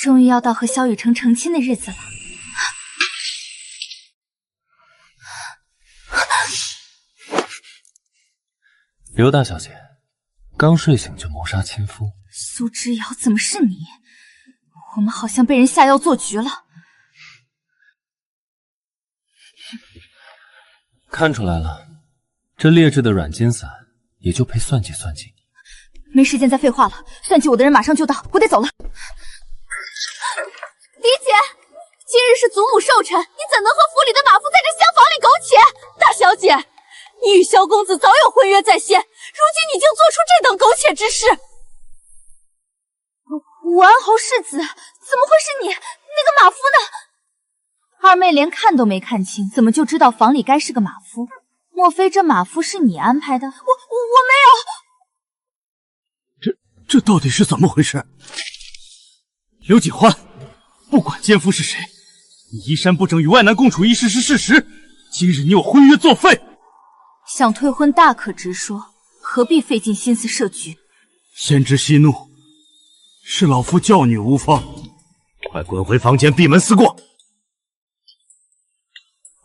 终于要到和萧雨辰成亲的日子了。刘大小姐，刚睡醒就谋杀亲夫，苏之遥，怎么是你？我们好像被人下药做局了。看出来了，这劣质的软筋散也就配算计算计你。没时间再废话了，算计我的人马上就到，我得走了。李姐，今日是祖母寿辰，你怎能和府里的马夫在这厢房里苟且？大小姐，你与萧公子早有婚约在先，如今你竟做出这等苟且之事。武安侯世子，怎么会是你？那个马夫呢？二妹连看都没看清，怎么就知道房里该是个马夫？莫非这马夫是你安排的？我没有。这到底是怎么回事？刘锦欢，不管奸夫是谁，你衣衫不整与外男共处一室是事实。今日你我婚约作废，想退婚大可直说，何必费尽心思设局？先知息怒，是老夫教女无方，快滚回房间闭门思过。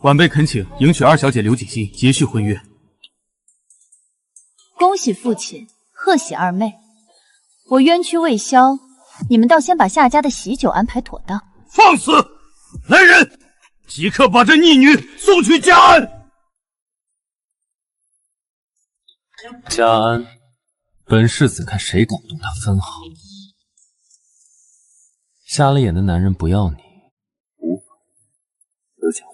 晚辈恳请迎娶二小姐刘锦欣，结续婚约。恭喜父亲，贺喜二妹。我冤屈未消，你们倒先把夏家的喜酒安排妥当。放肆！来人，即刻把这逆女送去嘉安。嘉安，本世子看谁敢动他分毫。瞎了眼的男人不要你，无妨。刘景欢，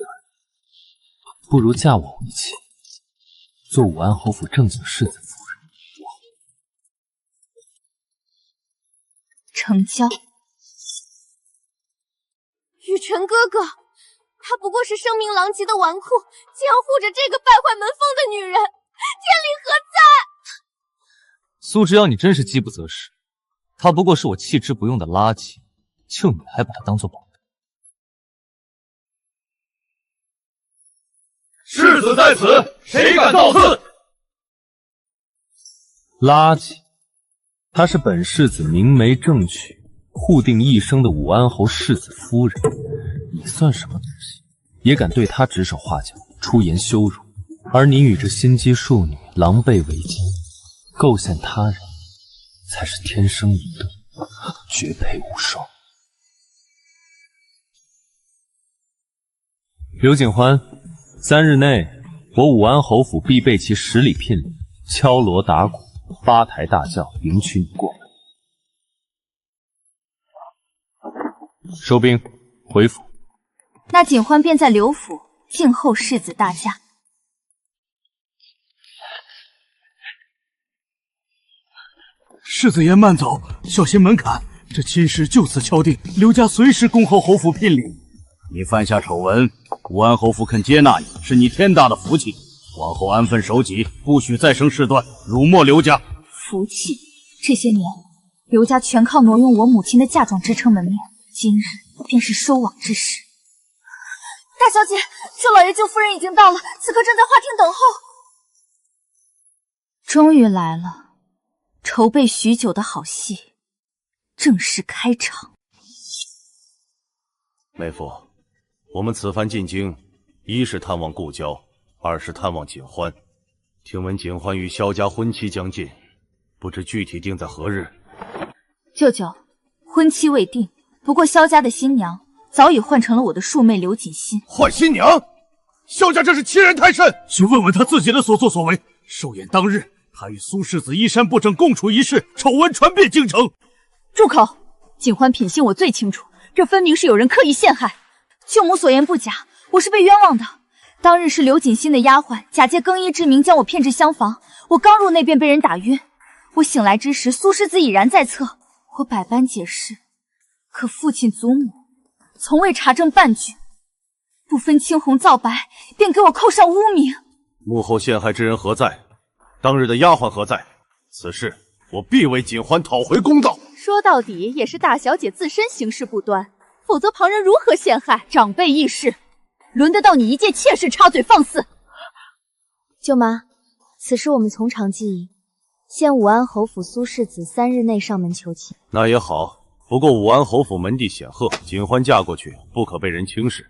不如嫁我为妻，做武安侯府正经世子夫人。成交。雨辰哥哥，她不过是声名狼藉的纨绔，竟要护着这个败坏门风的女人，天理何在？苏之遥，你真是饥不择食。她不过是我弃之不用的垃圾，就你还把她当做宝贝。世子在此，谁敢造次？垃圾。她是本世子明媒正娶、互定一生的武安侯世子夫人，你算什么东西？也敢对她指手画脚、出言羞辱？而你与这心机庶女狼狈为奸，构陷他人，才是天生一对，绝配无双。刘景欢，3日内，我武安侯府必备其10里聘礼，敲锣打鼓。8抬大轿迎娶你过门，收兵回府。那锦欢便在刘府静候世子大驾。世子爷慢走，小心门槛。这亲事就此敲定，刘家随时恭候侯府聘礼。你犯下丑闻，武安侯府肯接纳你，是你天大的福气。往后安分守己，不许再生事端，辱没刘家。福气，这些年刘家全靠挪用我母亲的嫁妆支撑门面，今日便是收网之时。大小姐，舅老爷、舅夫人已经到了，此刻正在花厅等候。终于来了，筹备许久的好戏正式开场。妹夫，我们此番进京，一是探望故交，二是探望景欢。听闻景欢与萧家婚期将近，不知具体定在何日？舅舅，婚期未定，不过萧家的新娘早已换成了我的庶妹刘锦欣。换新娘？萧家这是欺人太甚！去问问他自己的所作所为。寿宴当日，他与苏世子衣衫不整共处一室，丑闻传遍京城。住口！景欢品性我最清楚，这分明是有人刻意陷害。舅母所言不假，我是被冤枉的。当日是刘锦欣的丫鬟假借更衣之名将我骗至厢房，我刚入内便被人打晕。我醒来之时，苏世子已然在侧，我百般解释，可父亲祖母从未查证半句，不分青红皂白，便给我扣上污名。幕后陷害之人何在？当日的丫鬟何在？此事我必为锦欢讨回公道。说到底也是大小姐自身行事不端，否则旁人如何陷害？长辈议事，轮得到你一介妾室插嘴放肆？舅妈，此事我们从长计议，限武安侯府苏世子3日内上门求亲。那也好，不过武安侯府门第显赫，锦欢嫁过去不可被人轻视。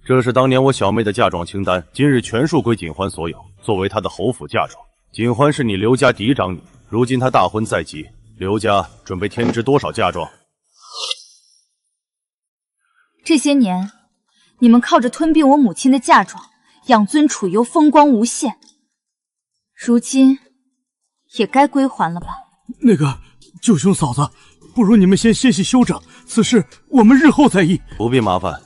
这是当年我小妹的嫁妆清单，今日全数归锦欢所有，作为她的侯府嫁妆。锦欢是你刘家嫡长女，如今她大婚在即，刘家准备添置多少嫁妆？这些年，你们靠着吞并我母亲的嫁妆，养尊处优，风光无限。如今，也该归还了吧？那个舅兄嫂子，不如你们先歇息休整，此事我们日后再议。不必麻烦，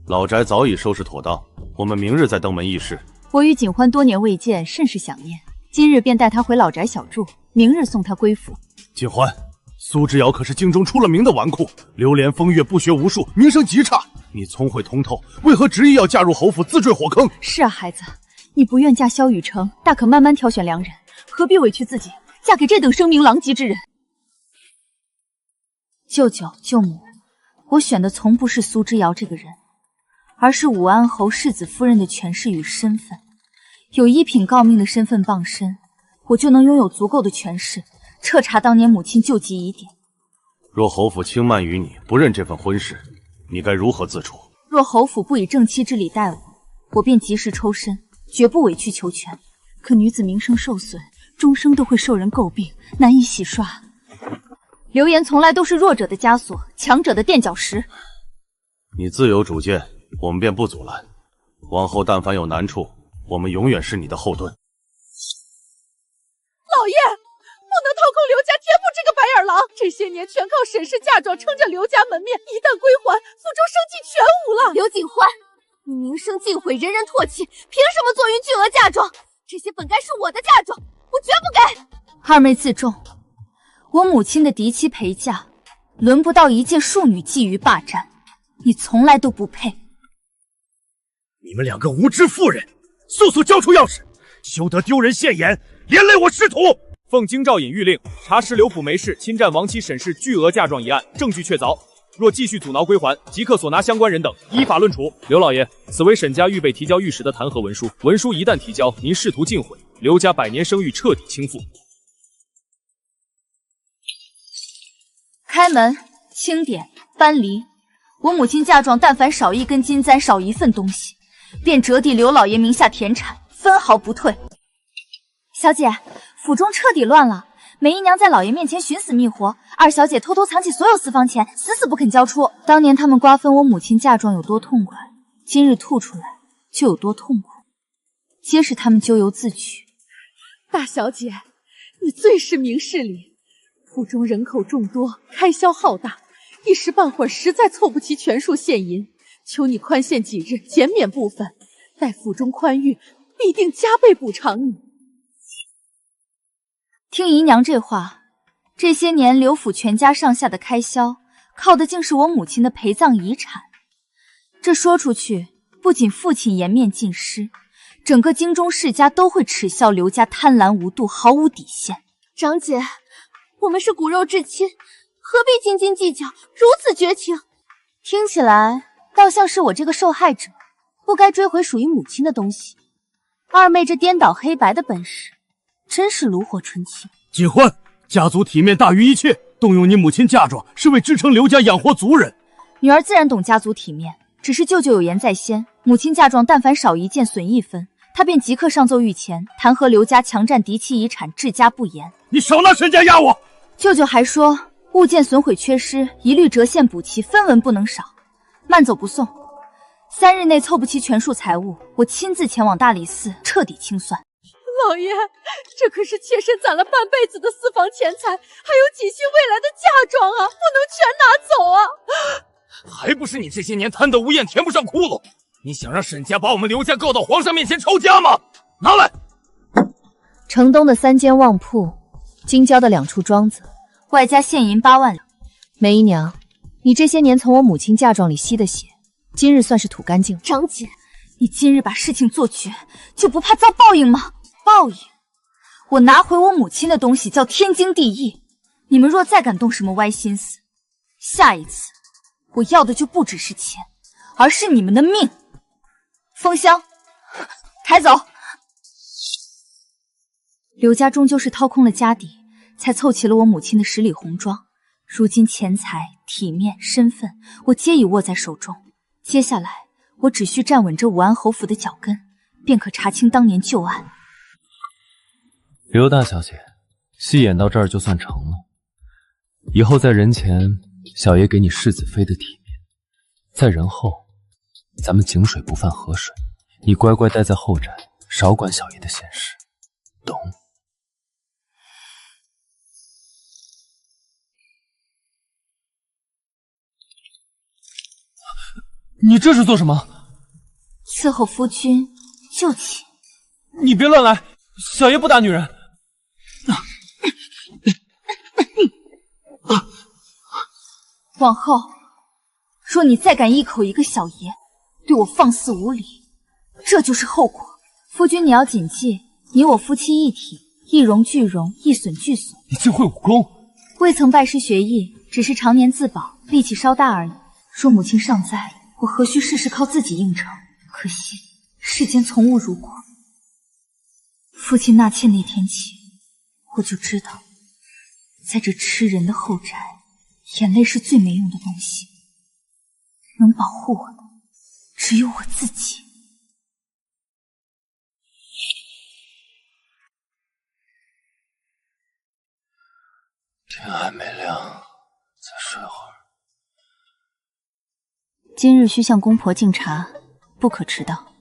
老宅早已收拾妥当，我们明日再登门议事。我与锦欢多年未见，甚是想念，今日便带她回老宅小住，明日送她归府。锦欢，苏之遥可是京中出了名的纨绔，流连风月，不学无术，名声极差。你聪慧通透，为何执意要嫁入侯府，自坠火坑？是啊，孩子，你不愿嫁萧雨城，大可慢慢挑选良人，何必委屈自己，嫁给这等声名狼藉之人？舅舅、舅母，我选的从不是苏之遥这个人，而是武安侯世子夫人的权势与身份。有一品诰命的身份傍身，我就能拥有足够的权势，彻查当年母亲救急疑点。若侯府轻慢于你，不认这份婚事，你该如何自处？若侯府不以正妻之礼待我，我便及时抽身，绝不委曲求全。可女子名声受损，终生都会受人诟病，难以洗刷。流言从来都是弱者的枷锁，强者的垫脚石。你自有主见，我们便不阻拦。往后但凡有难处，我们永远是你的后盾。老爷，不能掏空刘家填补这个白眼狼，这些年全靠沈氏嫁妆撑着刘家门面，一旦归还，府中生机全无了。刘锦欢，你名声尽毁，人人唾弃，凭什么坐拥巨额嫁妆？这些本该是我的嫁妆，我绝不给。二妹自重，我母亲的嫡妻陪嫁，轮不到一介庶女觊觎霸占，你从来都不配。你们两个无知妇人，速速交出钥匙，休得丢人现眼，连累我师徒！奉京兆尹谕令，查实刘府梅氏侵占亡妻沈氏巨额嫁妆一案，证据确凿。若继续阻挠归还，即刻索拿相关人等依法论处。刘老爷，此为沈家预备提交御史的弹劾文书，文书一旦提交，您仕途尽毁，刘家百年声誉彻底倾覆。开门、清点、搬离，我母亲嫁妆但凡少一根金簪，少一份东西，便折抵刘老爷名下田产，分毫不退。小姐，府中彻底乱了，梅姨娘在老爷面前寻死觅活，二小姐偷偷藏起所有私房钱，死死不肯交出。当年他们瓜分我母亲嫁妆有多痛快，今日吐出来就有多痛苦，皆是他们咎由自取。大小姐，你最是明事理，府中人口众多，开销浩大，一时半会儿实在凑不齐全数现银，求你宽限几日，减免部分，待府中宽裕，必定加倍补偿你。听姨娘这话，这些年刘府全家上下的开销，靠的竟是我母亲的陪葬遗产。这说出去，不仅父亲颜面尽失，整个京中世家都会耻笑刘家贪婪无度，毫无底线。长姐，我们是骨肉至亲，何必斤斤计较，如此绝情？听起来倒像是我这个受害者，不该追回属于母亲的东西。二妹这颠倒黑白的本事，真是炉火纯青。锦欢，家族体面大于一切，动用你母亲嫁妆是为支撑刘家养活族人。女儿自然懂家族体面，只是舅舅有言在先，母亲嫁妆但凡少一件损一分，他便即刻上奏御前，弹劾刘家强占嫡妻遗产，治家不严。你少拿身家压我！舅舅还说，物件损毁缺失，一律折现补齐，分文不能少，慢走不送。3日内凑不齐全数财物，我亲自前往大理寺彻底清算。老爷，这可是妾身攒了半辈子的私房钱财，还有几期未来的嫁妆啊，不能全拿走啊！还不是你这些年贪得无厌，填不上窟窿。你想让沈家把我们刘家告到皇上面前抄家吗？拿来！城东的3间旺铺，京郊的2处庄子，外加现银8万两。梅姨娘，你这些年从我母亲嫁妆里吸的血，今日算是吐干净了。长姐，你今日把事情做绝，就不怕遭报应吗？报应？我拿回我母亲的东西叫天经地义，你们若再敢动什么歪心思，下一次我要的就不只是钱，而是你们的命。封箱，抬走。刘家终究是掏空了家底，才凑齐了我母亲的10里红妆。如今钱财、体面、身份，我皆已握在手中。接下来，我只需站稳这武安侯府的脚跟，便可查清当年旧案。刘大小姐，戏演到这儿就算成了。以后在人前，小爷给你世子妃的体面；在人后，咱们井水不犯河水。你乖乖待在后宅，少管小爷的闲事，懂？你这是做什么？伺候夫君就寝。你别乱来，小爷不打女人。往后，若你再敢一口一个小爷，对我放肆无礼，这就是后果。夫君，你要谨记，你我夫妻一体，一荣俱荣，一损俱损。你竟会武功？未曾拜师学艺，只是常年自保，力气稍大而已。若母亲尚在，我何须事事靠自己应承？可惜世间从无如果。父亲纳妾那天起，我就知道，在这吃人的后宅，眼泪是最没用的东西。能保护我的，只有我自己。天还没亮，再睡会儿。今日需向公婆敬茶，不可迟到。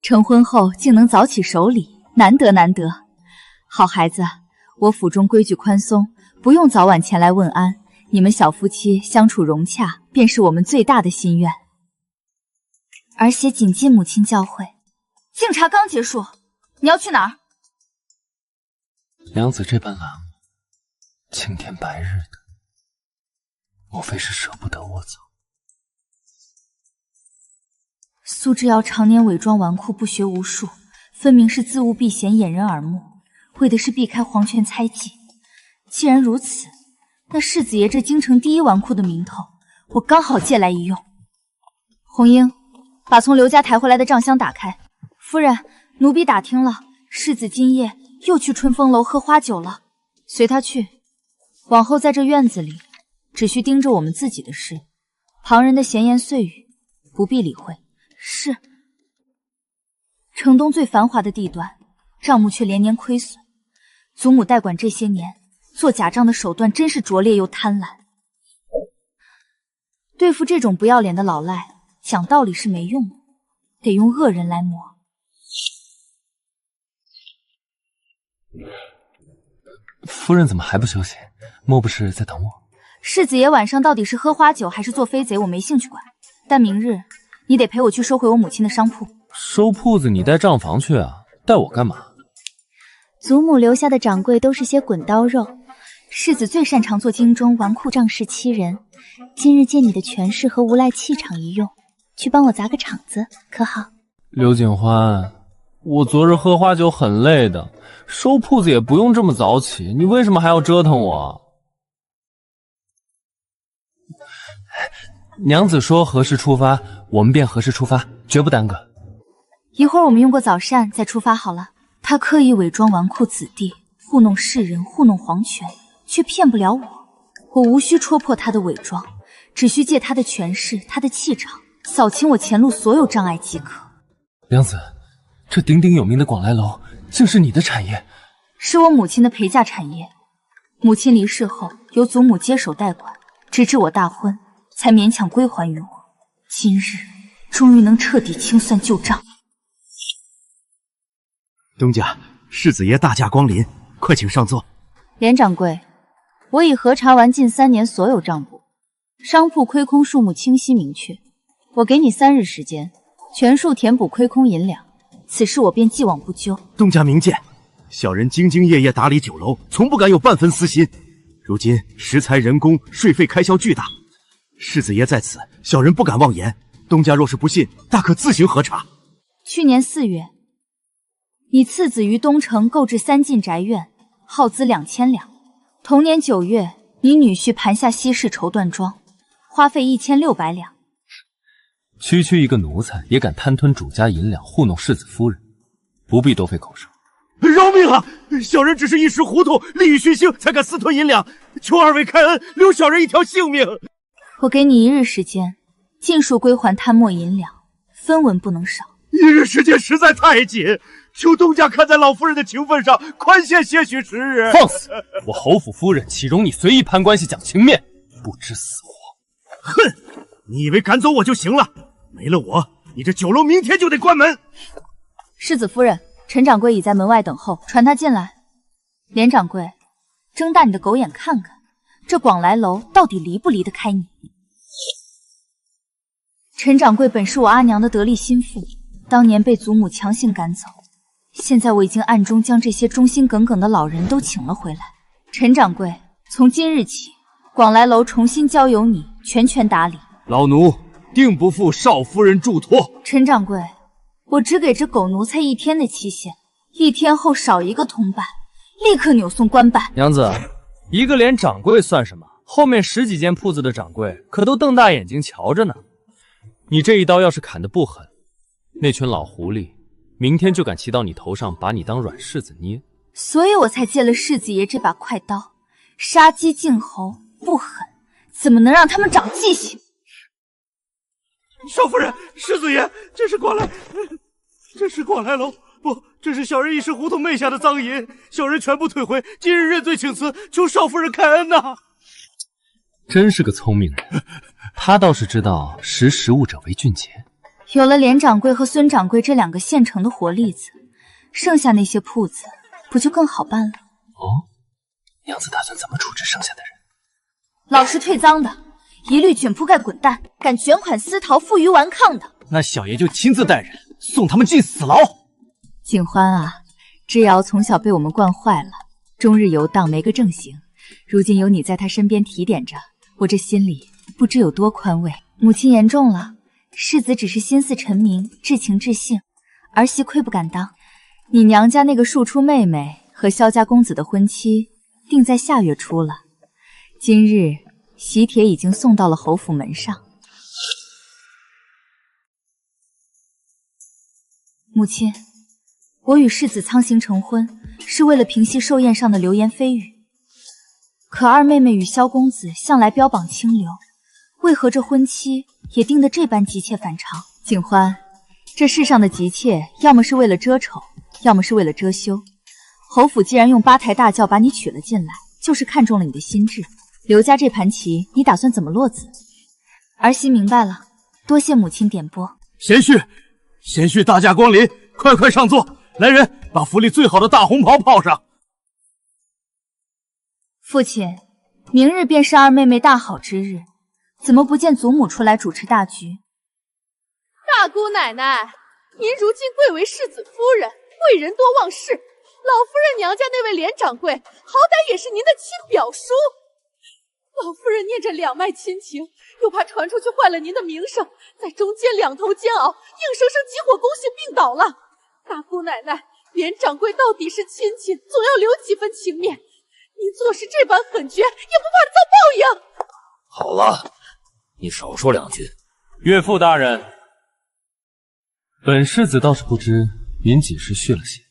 成婚后竟能早起守礼，难得难得。好孩子，我府中规矩宽松，不用早晚前来问安。你们小夫妻相处融洽，便是我们最大的心愿。儿媳谨记母亲教诲。敬茶刚结束，你要去哪儿？娘子这般懒我，青天白日的，莫非是舍不得我走？苏之遥常年伪装纨绔，不学无术，分明是自误避嫌，掩人耳目，为的是避开皇权猜忌。既然如此，那世子爷这京城第一纨绔的名头，我刚好借来一用。红英，把从刘家抬回来的账箱打开。夫人，奴婢打听了，世子今夜又去春风楼喝花酒了，随他去。往后在这院子里，只需盯着我们自己的事，旁人的闲言碎语不必理会。是。城东最繁华的地段，账目却连年亏损。祖母代管这些年，做假账的手段真是拙劣又贪婪。对付这种不要脸的老赖，讲道理是没用的，得用恶人来磨。夫人怎么还不休息？莫不是在等我？世子爷晚上到底是喝花酒还是做飞贼，我没兴趣管。但明日你得陪我去收回我母亲的商铺。收铺子你带账房去啊？带我干嘛？祖母留下的掌柜都是些滚刀肉，世子最擅长做京中纨绔仗势欺人。今日借你的权势和无赖气场一用，去帮我砸个场子，可好？刘景欢，我昨日喝花酒很累的，收铺子也不用这么早起，你为什么还要折腾我？娘子说何时出发，我们便何时出发，绝不耽搁。一会儿我们用过早膳再出发好了。他刻意伪装纨绔子弟，糊弄世人，糊弄皇权，却骗不了我。我无需戳破他的伪装，只需借他的权势，他的气场，扫清我前路所有障碍即可。娘子，这鼎鼎有名的广来楼竟是你的产业？是我母亲的陪嫁产业。母亲离世后，由祖母接手代管，直至我大婚，才勉强归还于我。今日终于能彻底清算旧账。东家，世子爷大驾光临，快请上座。连掌柜，我已核查完近3年所有账簿，商铺亏空数目清晰明确，我给你3日时间，全数填补亏空银两，此事我便既往不咎。东家明鉴，小人兢兢业业打理酒楼，从不敢有半分私心。如今食材、人工、税费开销巨大，世子爷在此，小人不敢妄言。东家若是不信，大可自行核查。去年4月，你次子于东城购置3进宅院，耗资2000两。同年9月，你女婿盘下西市绸缎庄，花费1600两。区区一个奴才也敢贪吞主家银两，糊弄世子夫人，不必多费口舌。饶命啊！小人只是一时糊涂，利欲熏心，才敢私吞银两，求二位开恩，留小人一条性命。我给你1日时间，尽数归还贪墨银两，分文不能少。1日时间实在太紧，求东家看在老夫人的情分上，宽限些许时日。放肆！我侯府夫人岂容你随意攀关系讲情面？不知死活！哼！你以为赶走我就行了？没了我，你这酒楼明天就得关门。世子夫人，陈掌柜已在门外等候，传他进来。连掌柜，睁大你的狗眼看看，这广来楼到底离不离得开你？陈掌柜本是我阿娘的得力心腹，当年被祖母强行赶走，现在我已经暗中将这些忠心耿耿的老人都请了回来。陈掌柜，从今日起，广来楼重新交由你全权打理。老奴定不负少夫人嘱托。陈掌柜，我只给这狗奴才1天的期限，1天后少一个同伴，立刻扭送官拜。娘子，一个连掌柜算什么？后面10几间铺子的掌柜可都瞪大眼睛瞧着呢。你这一刀要是砍得不狠，那群老狐狸明天就敢骑到你头上，把你当软柿子捏。所以我才借了世子爷这把快刀，杀鸡儆猴，不狠，怎么能让他们长记性？少夫人，世子爷，这是广来楼，不，这是小人一时糊涂昧下的赃银，小人全部退回，今日认罪请辞，求少夫人开恩呐！真是个聪明人，他倒是知道识时务者为俊杰。有了连掌柜和孙掌柜这2个现成的活例子，剩下那些铺子不就更好办了？哦，娘子打算怎么处置剩下的人？老实退赃的，一律卷铺盖滚蛋；敢卷款私逃、负隅顽抗的，那小爷就亲自带人送他们进死牢。景欢啊，之遥从小被我们惯坏了，终日游荡没个正形，如今有你在他身边提点着，我这心里不知有多宽慰。母亲言重了，世子只是心思沉明，至情至性，儿媳愧不敢当。你娘家那个庶出妹妹和萧家公子的婚期定在下月初了，今日喜帖已经送到了侯府门上。母亲，我与世子苍行成婚，是为了平息寿宴上的流言蜚语。可二妹妹与萧公子向来标榜清流，为何这婚期也定得这般急切反常？景欢，这世上的急切，要么是为了遮丑，要么是为了遮羞。侯府既然用8抬大轿把你娶了进来，就是看中了你的心智。刘家这盘棋，你打算怎么落子？儿媳明白了，多谢母亲点拨。贤婿大驾光临，快上座。来人，把府里最好的大红袍泡上。父亲，明日便是二妹妹大好之日，怎么不见祖母出来主持大局？大姑奶奶，您如今贵为世子夫人，贵人多忘事。老夫人娘家那位连掌柜，好歹也是您的亲表叔。老夫人念着两脉亲情，又怕传出去坏了您的名声，在中间两头煎熬，硬生生急火攻心病倒了。大姑奶奶，连掌柜到底是亲戚，总要留几分情面。您做事这般狠绝，也不怕遭报应。好了，你少说2句。岳父大人，本世子倒是不知您几时续了弦，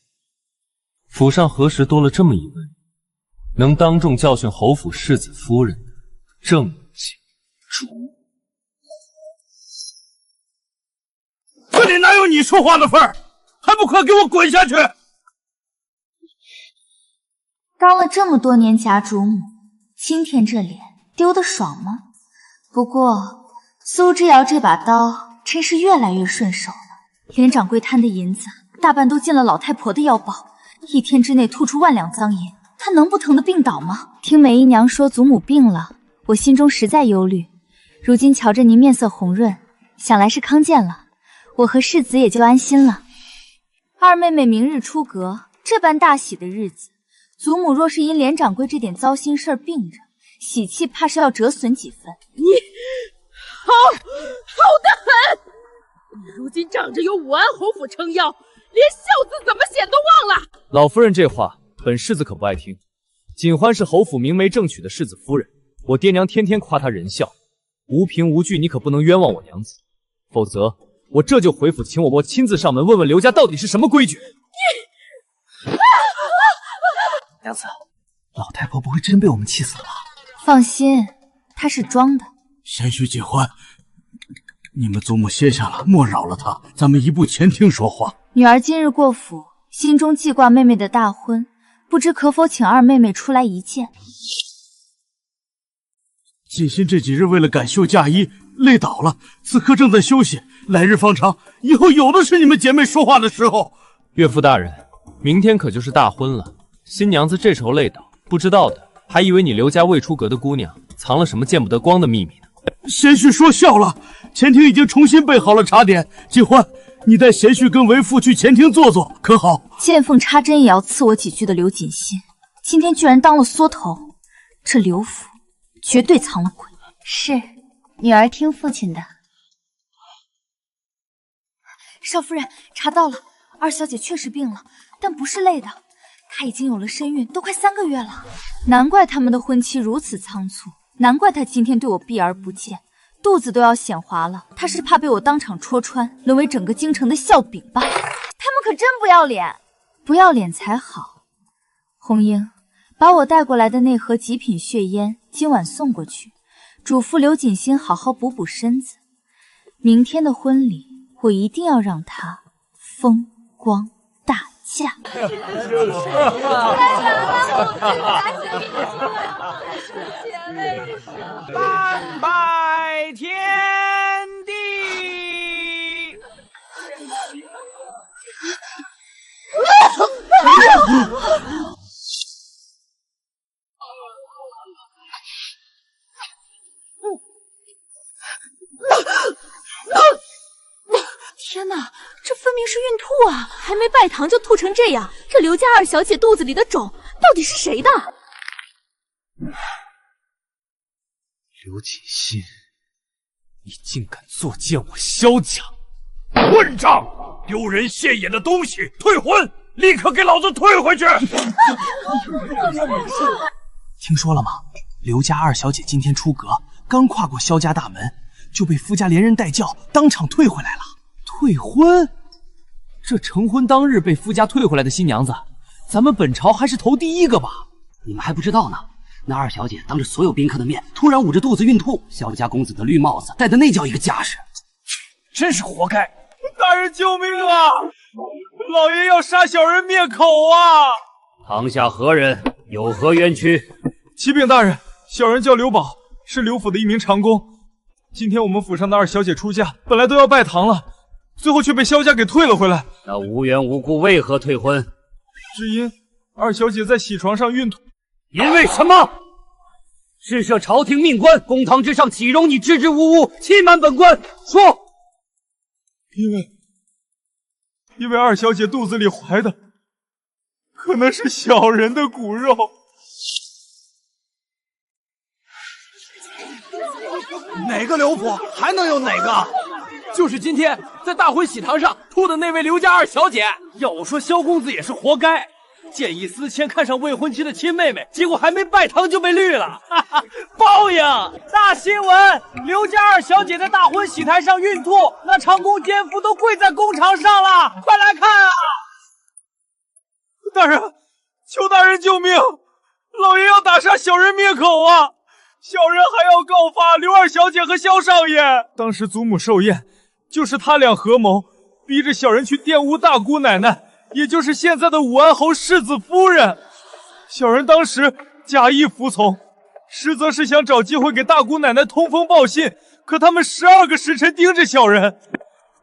府上何时多了这么一位能当众教训侯府世子夫人的正经主？这里哪有你说话的份儿？还不快给我滚下去！当了这么多年贾主母，今天这脸丢得爽吗？不过苏之遥这把刀真是越来越顺手了。连掌柜贪的银子大半都进了老太婆的腰包，1天之内吐出1万两赃银，他能不疼得病倒吗？听梅姨娘说祖母病了，我心中实在忧虑。如今瞧着您面色红润，想来是康健了，我和世子也就安心了。二妹妹明日出阁，这般大喜的日子，祖母若是因连掌柜这点糟心事儿病着，喜气怕是要折损几分。你好得很！你如今仗着有武安侯府撑腰，连孝字怎么写都忘了。老夫人这话，本世子可不爱听。锦欢是侯府明媒正娶的世子夫人，我爹娘天天夸她仁孝，无凭无据，你可不能冤枉我娘子，否则我这就回府请我亲自上门问问刘家到底是什么规矩。你娘子，老太婆不会真被我们气死了吧？放心，她是装的。贤婿锦欢，你们祖母歇下了，莫扰了她，咱们移步前厅说话。女儿今日过府，心中记挂妹妹的大婚，不知可否请二妹妹出来一见？锦心这几日为了赶绣嫁衣累倒了，此刻正在休息，来日方长，以后有的是你们姐妹说话的时候。岳父大人，明天可就是大婚了，新娘子这时候累倒，不知道的还以为你刘家未出阁的姑娘藏了什么见不得光的秘密呢。贤婿说笑了，前厅已经重新备好了茶点，锦欢，你带贤婿跟为父去前厅坐坐，可好？见缝插针也要刺我几句的刘锦心，今天居然当了缩头，这刘府绝对藏了鬼。是，女儿听父亲的。少夫人，查到了，二小姐确实病了，但不是累的，她已经有了身孕，都快3个月了。难怪他们的婚期如此仓促，难怪她今天对我避而不见，肚子都要显滑了。她是怕被我当场戳穿，沦为整个京城的笑柄吧？他们可真不要脸，不要脸才好。红英，把我带过来的那盒极品血烟今晚送过去，嘱咐刘锦心好好补补身子。明天的婚礼，我一定要让她风光大嫁。半拜天地。天哪，这分明是孕吐啊！还没拜堂就吐成这样，这刘家二小姐肚子里的种到底是谁的？刘锦心，你竟敢作践我萧家！混账！丢人现眼的东西，退婚！立刻给老子退回去！听说了吗？刘家二小姐今天出阁，刚跨过萧家大门，就被夫家连人带轿当场退回来了。退婚？这成婚当日被夫家退回来的新娘子，咱们本朝还是头第一个吧？你们还不知道呢，那二小姐当着所有宾客的面，突然捂着肚子孕吐，萧家公子的绿帽子戴的那叫一个架势，真是活该！大人救命啊！老爷要杀小人灭口啊！堂下何人？有何冤屈？启禀大人，小人叫刘宝，是刘府的一名长工。今天我们府上的二小姐出嫁，本来都要拜堂了，最后却被萧家给退了回来。那无缘无故为何退婚？只因二小姐在喜床上孕吐。因为什么？是涉朝廷命官，公堂之上岂容你支支吾吾，欺瞒本官？说。因为二小姐肚子里怀的可能是小人的骨肉。哪个刘府还能有哪个？就是今天在大婚喜堂上吐的那位刘家二小姐。要我说，萧公子也是活该，见异思迁，看上未婚妻的亲妹妹，结果还没拜堂就被绿了，哈哈！报应！大新闻！刘家二小姐在大婚喜台上孕吐，那长工奸夫都跪在公堂上了，快来看啊！大人，求大人救命！老爷要打杀小人灭口啊！小人还要告发刘二小姐和萧少爷。当时祖母寿宴，就是他俩合谋，逼着小人去玷污大姑奶奶，也就是现在的武安侯世子夫人。小人当时假意服从，实则是想找机会给大姑奶奶通风报信，可他们12个时辰盯着小人。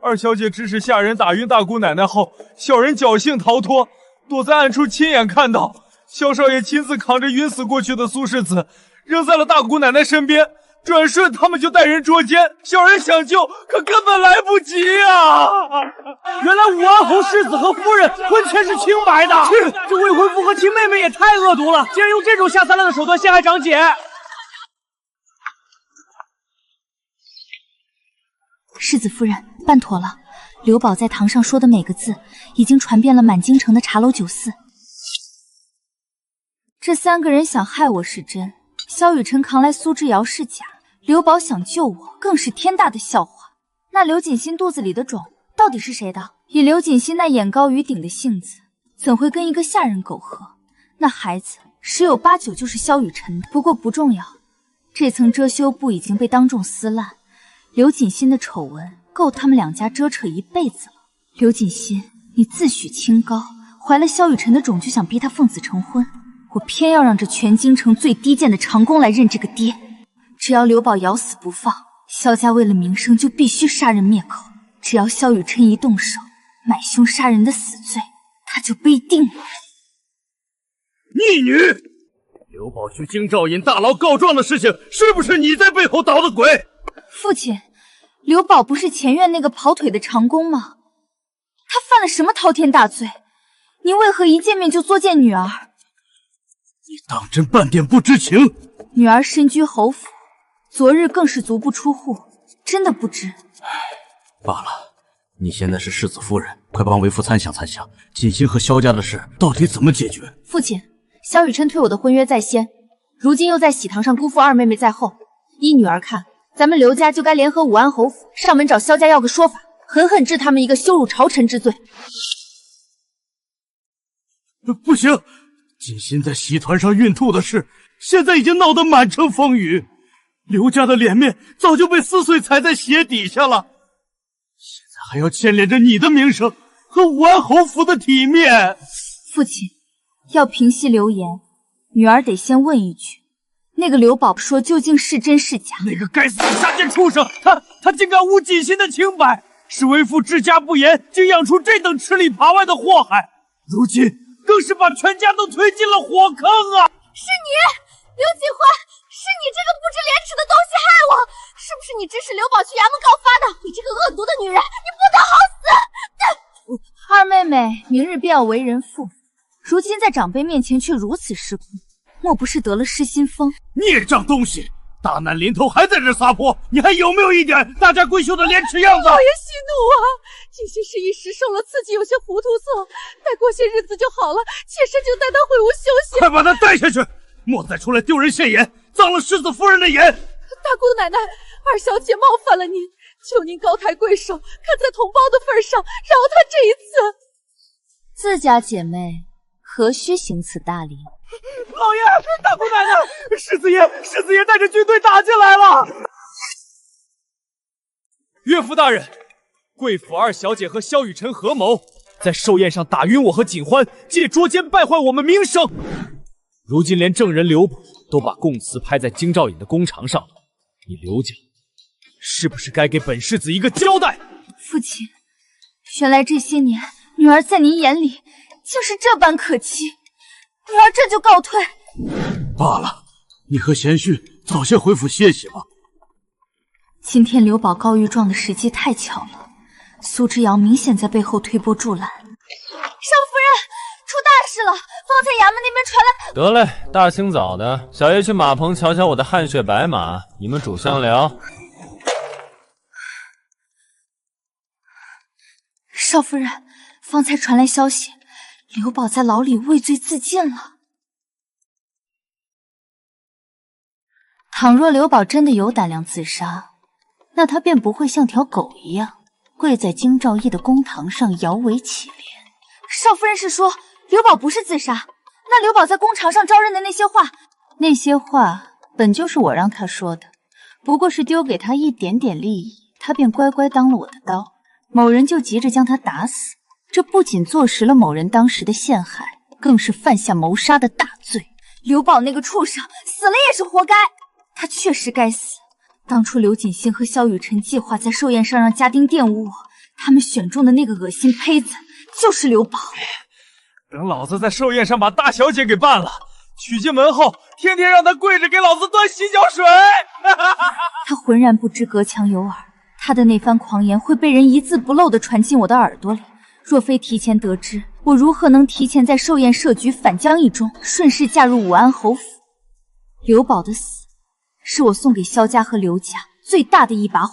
二小姐指使下人打晕大姑奶奶后，小人侥幸逃脱，躲在暗处亲眼看到萧少爷亲自扛着晕死过去的苏世子扔在了大姑奶奶身边，转瞬他们就带人捉奸，小人想救，可根本来不及啊！原来武安侯世子和夫人婚前是清白的，这未婚夫和亲妹妹也太恶毒了，竟然用这种下三滥的手段陷害长姐。世子夫人，办妥了。刘宝在堂上说的每个字，已经传遍了满京城的茶楼酒肆。这3个人想害我是真，萧雨辰扛来苏之遥是假，刘宝想救我更是天大的笑话。那刘锦心肚子里的种到底是谁的？以刘锦心那眼高于顶的性子，怎会跟一个下人苟合？那孩子十有八九就是萧雨辰的。不过不重要，这层遮羞布已经被当众撕烂，刘锦欣的丑闻够他们两家遮扯一辈子了。刘锦欣，你自诩清高，怀了萧雨辰的种就想逼他奉子成婚，我偏要让这全京城最低贱的长工来认这个爹。只要刘宝咬死不放，萧家为了名声就必须杀人灭口。只要萧雨辰一动手，买凶杀人的死罪他就背定了。逆女！刘宝去京兆尹大牢告状的事情，是不是你在背后捣的鬼？父亲，刘宝不是前院那个跑腿的长工吗？他犯了什么滔天大罪？您为何一见面就作践女儿？你当真半点不知情？女儿身居侯府，昨日更是足不出户，真的不知。罢了，你现在是世子夫人，快帮为父参详参详，锦欣和萧家的事到底怎么解决？父亲，萧雨辰推我的婚约在先，如今又在喜堂上辜负二妹妹在后，依女儿看，咱们刘家就该联合武安侯府上门找萧家要个说法，狠狠治他们一个羞辱朝臣之罪。不行，锦欣在喜团上孕吐的事，现在已经闹得满城风雨，刘家的脸面早就被撕碎踩在鞋底下了，现在还要牵连着你的名声和武安侯府的体面。父亲，要平息流言，女儿得先问一句，那个刘宝说究竟是真是假？那个该死的下贱畜生，他竟敢污锦欣的清白，是为父治家不严，竟养出这等吃里扒外的祸害，如今更是把全家都推进了火坑啊！是你，刘锦欢，是你这个不知廉耻的东西害我！是不是你指使刘宝去衙门告发的？你这个恶毒的女人，你不得好死！二妹妹明日便要为人妇，如今在长辈面前却如此失控，莫不是得了失心疯？孽障东西！大难临头还在这撒泼，你还有没有一点大家闺秀的廉耻样子？老爷息怒啊！锦欣是一时受了刺激，有些糊涂色，待过些日子就好了。妾身就带她回屋休息。快把她带下去，莫再出来丢人现眼，脏了世子夫人的眼。大姑奶奶，二小姐冒犯了您，求您高抬贵手，看在同胞的份上，饶她这一次。自家姐妹何须行此大礼？老爷，大姑奶奶，世子爷带着军队打进来了。岳父大人，贵府二小姐和萧雨辰合谋，在寿宴上打晕我和锦欢，借捉奸败坏我们名声。如今连证人刘宝都把供词拍在京兆尹的公堂上了，你刘家是不是该给本世子一个交代？父亲，原来这些年女儿在您眼里竟是这般可欺，女儿这就告退。罢了，你和贤婿早些回府歇息吧。今天刘宝告御状的时机太巧了，苏之遥明显在背后推波助澜。少夫人，出大事了！方才衙门那边传来……得嘞，大清早的，小爷去马棚瞧瞧我的汗血白马，你们主相聊。少夫人，方才传来消息，刘宝在牢里畏罪自尽了。倘若刘宝真的有胆量自杀，那他便不会像条狗一样跪在京兆尹的公堂上摇尾乞怜。少夫人是说刘宝不是自杀？那刘宝在公堂上招认的那些话本就是我让他说的，不过是丢给他一点点利益，他便乖乖当了我的刀，某人就急着将他打死。这不仅坐实了某人当时的陷害，更是犯下谋杀的大罪。刘宝那个畜生死了也是活该，他确实该死。当初刘锦欣和萧雨辰计划在寿宴上让家丁玷污我，他们选中的那个恶心胚子就是刘宝。等老子在寿宴上把大小姐给办了，娶进门后，天天让她跪着给老子端洗脚水。他浑然不知隔墙有耳，他的那番狂言会被人一字不漏地传进我的耳朵里。若非提前得知，我如何能提前在寿宴设局反将一中，顺势嫁入武安侯府？刘宝的死是我送给萧家和刘家最大的一把火。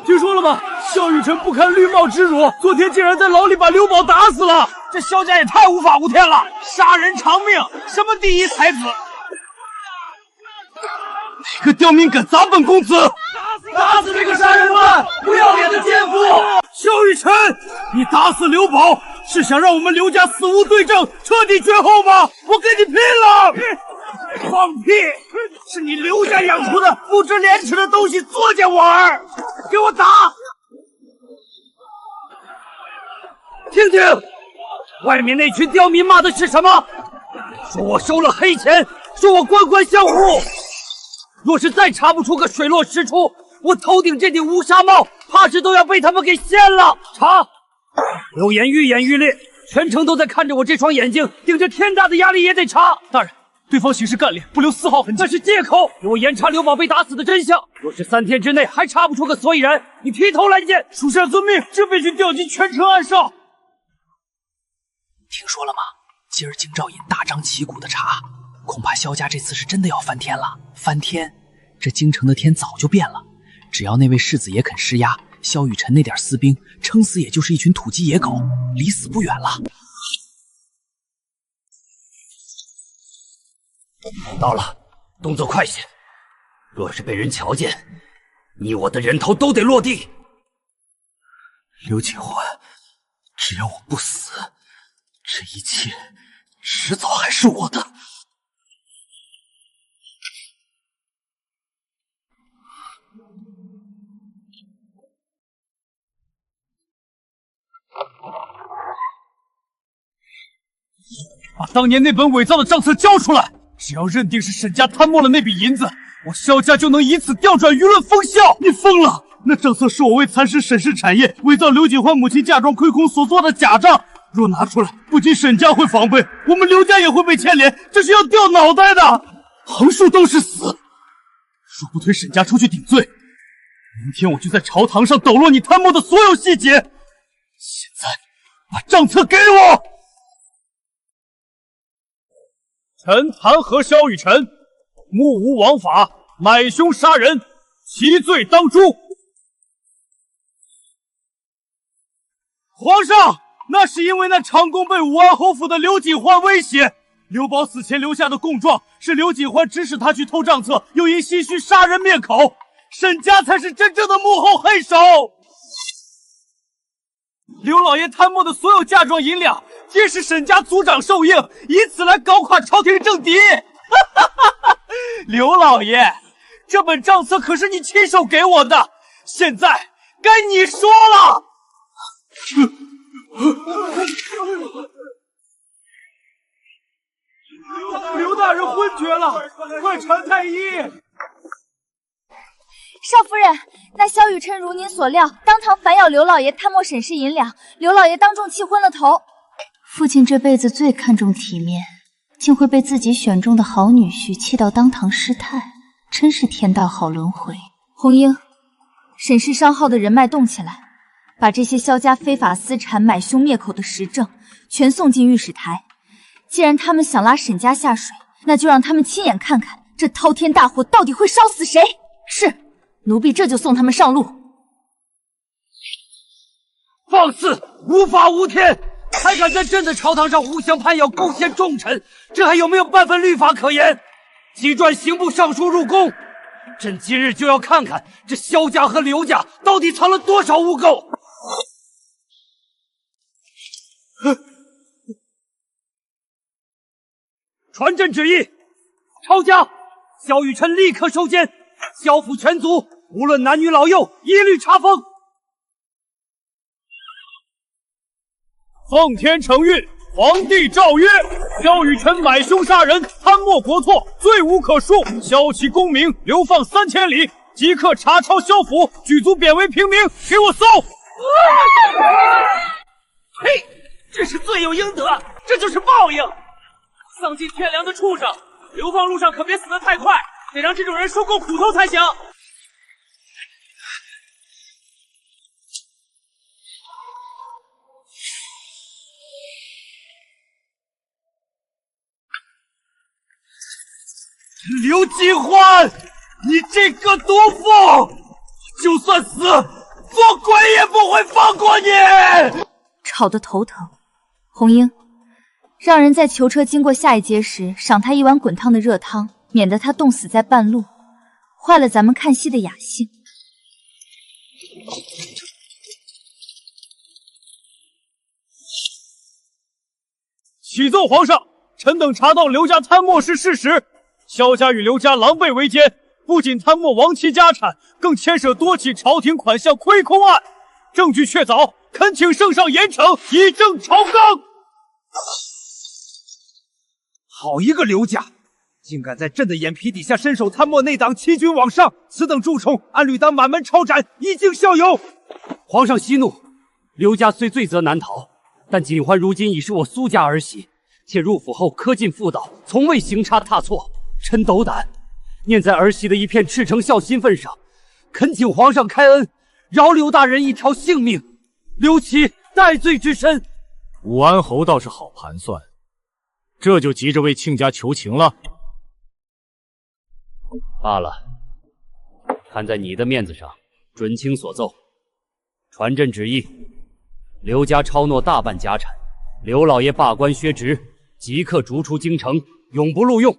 听说了吗？萧雨辰不堪绿帽之辱，昨天竟然在牢里把刘宝打死了。这萧家也太无法无天了，杀人偿命，什么第一才子？哪个刁民敢砸本公子？打死这个杀人犯，不要脸的奸夫！萧雨辰，你打死刘宝，是想让我们刘家死无对证，彻底绝后吗？我跟你拼了！放屁！是你刘家养出的不知廉耻的东西，作践我儿！给我打！听听，外面那群刁民骂的是什么？说我收了黑钱，说我官官相护。若是再查不出个水落石出，我头顶这顶乌纱帽，怕是都要被他们给掀了。查！流言愈演愈烈，全城都在看着我这双眼睛，顶着天大的压力也得查。大人，对方行事干练，不留丝毫痕迹，那是借口，给我严查刘宝被打死的真相。若是3天之内还查不出个所以然，你劈头来见。属下遵命，这必须调集全城暗哨。听说了吗？今儿京兆尹大张旗鼓的查，恐怕萧家这次是真的要翻天了。翻天，这京城的天早就变了。只要那位世子爷肯施压，萧雨辰那点私兵，撑死也就是一群土鸡野狗，离死不远了。到了，动作快些！若是被人瞧见，你我的人头都得落地。刘锦欢，只要我不死，这一切迟早还是我的。把当年那本伪造的账册交出来！只要认定是沈家贪墨了那笔银子，我萧家就能以此调转舆论风向。你疯了！那账册是我为蚕食沈氏产业、伪造刘锦欢母亲嫁妆亏空所做的假账。若拿出来，不仅沈家会防备，我们刘家也会被牵连，这是要掉脑袋的。横竖都是死。若不推沈家出去顶罪，明天我就在朝堂上抖落你贪墨的所有细节。现在，把账册给我！臣弹劾萧雨辰，目无王法，买凶杀人，其罪当诛。皇上，那是因为那长宫被武安侯府的刘锦欢威胁，刘宝死前留下的供状是刘锦欢指使他去偷账册，又因心虚杀人灭口，沈家才是真正的幕后黑手。刘老爷贪墨的所有嫁妆银两，皆是沈家族长受硬，以此来搞垮朝廷政敌。刘老爷，这本账册可是你亲手给我的，现在该你说了。刘大人昏厥了，快传太医！少夫人，那萧雨辰如您所料，当堂反咬刘老爷贪墨沈氏银两，刘老爷当众气昏了头。父亲这辈子最看重体面，竟会被自己选中的好女婿气到当堂失态，真是天道好轮回。红英，沈氏商号的人脉动起来，把这些萧家非法私产买凶灭口的实证全送进御史台。既然他们想拉沈家下水，那就让他们亲眼看看这滔天大火到底会烧死谁。是，奴婢这就送他们上路。放肆，无法无天，还敢在朕的朝堂上互相攀咬，构陷重臣，这还有没有半分律法可言？急传刑部尚书入宫，朕今日就要看看这萧家和刘家到底藏了多少污垢。传朕旨意，抄家，萧雨辰立刻收监，萧府全族无论男女老幼一律查封。奉天承运，皇帝诏曰：萧雨辰买凶杀人，贪墨国错，罪无可恕，削其功名，流放3000里，即刻查抄萧府，举族贬为平民，给我搜！呸！这是罪有应得，这就是报应！丧尽天良的畜生，流放路上可别死得太快，得让这种人受够苦头才行。刘金欢，你这个毒妇！就算死，做鬼也不会放过你！吵得头疼。红英，让人在囚车经过下一街时，赏他1碗滚烫的热汤，免得他冻死在半路，坏了咱们看戏的雅兴。启奏皇上，臣等查到刘家贪墨是事实，萧家与刘家狼狈为奸，不仅贪墨亡妻家产，更牵涉多起朝廷款项亏空案，证据确凿，恳请圣上严惩，以正朝纲。好一个刘家，竟敢在朕的眼皮底下伸手贪墨内党，欺君罔上，此等蛀虫，按律当满门抄斩，以儆效尤。皇上息怒，刘家虽罪责难逃，但锦欢如今已是我苏家儿媳，且入府后恪尽妇道，从未行差踏错。臣斗胆，念在儿媳的一片赤诚孝心份上，恳请皇上开恩，饶刘大人一条性命，留其戴罪之身。武安侯倒是好盘算，这就急着为亲家求情了。罢了，看在你的面子上，准卿所奏，传朕旨意，刘家抄诺大半家产，刘老爷罢官削职，即刻逐出京城，永不录用。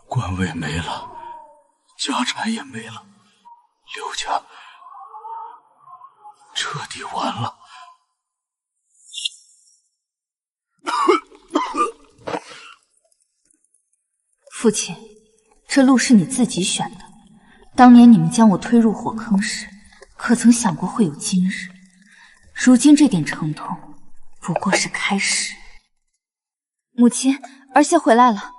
官位没了，家产也没了，刘家彻底完了。父亲，这路是你自己选的。当年你们将我推入火坑时，可曾想过会有今日？如今这点疼痛，不过是开始。母亲，儿媳回来了。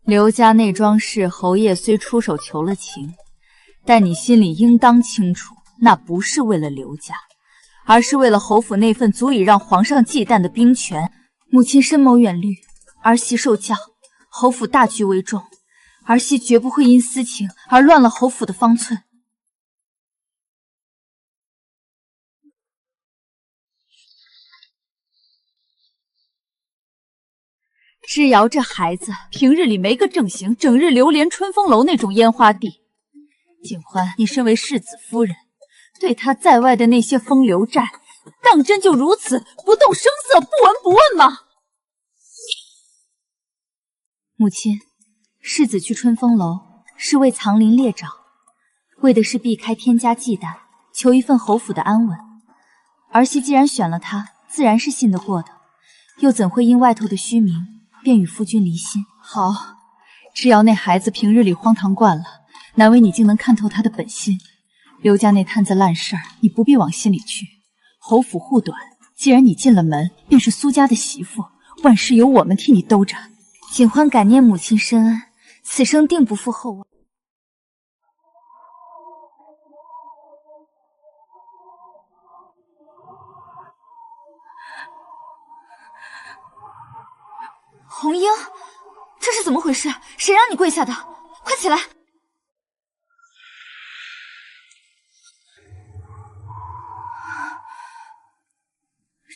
刘家内庄氏侯爷虽出手求了情，但你心里应当清楚，那不是为了刘家，而是为了侯府那份足以让皇上忌惮的兵权。母亲深谋远虑，儿媳受教，侯府大局为重，儿媳绝不会因私情而乱了侯府的方寸。之瑶这孩子平日里没个正形，整日流连春风楼那种烟花地。景欢，你身为世子夫人，对他在外的那些风流债，当真就如此不动声色、不闻不问吗？母亲，世子去春风楼是为藏鳞猎爪，为的是避开天家忌惮，求一份侯府的安稳。儿媳既然选了他，自然是信得过的，又怎会因外头的虚名便与夫君离心？好，之瑶那孩子平日里荒唐惯了，难为你竟能看透他的本心。刘家那摊子烂事儿，你不必往心里去。侯府护短，既然你进了门，便是苏家的媳妇，万事由我们替你兜着。景欢感念母亲深恩，此生定不负厚望。红英，这是怎么回事？谁让你跪下的？快起来！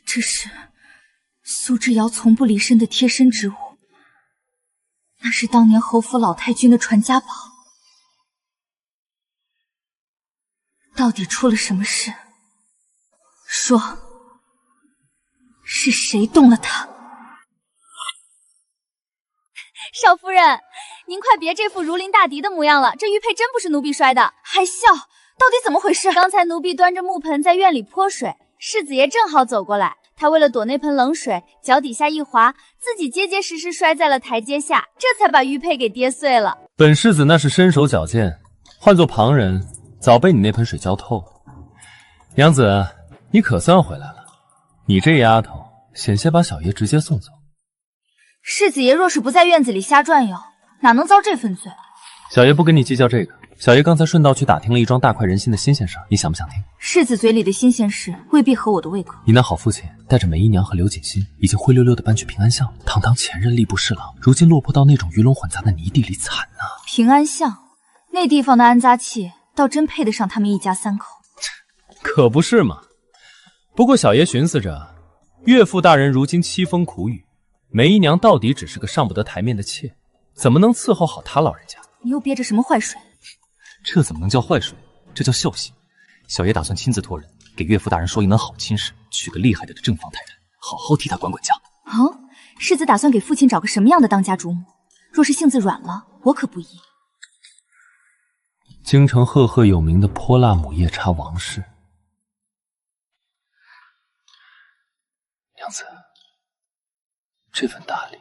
这是苏之瑶从不离身的贴身之物，那是当年侯府老太君的传家宝。到底出了什么事？说，是谁动了他？少夫人，您快别这副如临大敌的模样了，这玉佩真不是奴婢摔的。还笑？到底怎么回事？刚才奴婢端着木盆在院里泼水，世子爷正好走过来，他为了躲那盆冷水，脚底下一滑，自己结结实实摔在了台阶下，这才把玉佩给跌碎了。本世子那是身手矫健，换做旁人早被你那盆水浇透了。娘子，你可算回来了，你这丫头险些把小爷直接送走。世子爷若是不在院子里瞎转悠，哪能遭这份罪？小爷不跟你计较这个。小爷刚才顺道去打听了一桩大快人心的新鲜事，你想不想听？世子嘴里的新鲜事未必合我的胃口。你那好父亲带着梅姨娘和刘锦心已经灰溜溜的搬去平安巷了，堂堂前任吏部侍郎，如今落魄到那种鱼龙混杂的泥地里，惨啊！平安巷那地方的安杂气，倒真配得上他们一家三口。可不是嘛。不过小爷寻思着，岳父大人如今凄风苦雨，梅姨娘到底只是个上不得台面的妾，怎么能伺候好他老人家？你又憋着什么坏水？这怎么能叫坏水？这叫孝心。小爷打算亲自托人给岳父大人说一门好亲事，娶个厉害的正房太太，好好替他管管家。哦，世子打算给父亲找个什么样的当家主母？若是性子软了，我可不依。京城赫赫有名的泼辣母夜叉王氏。娘子，这份大礼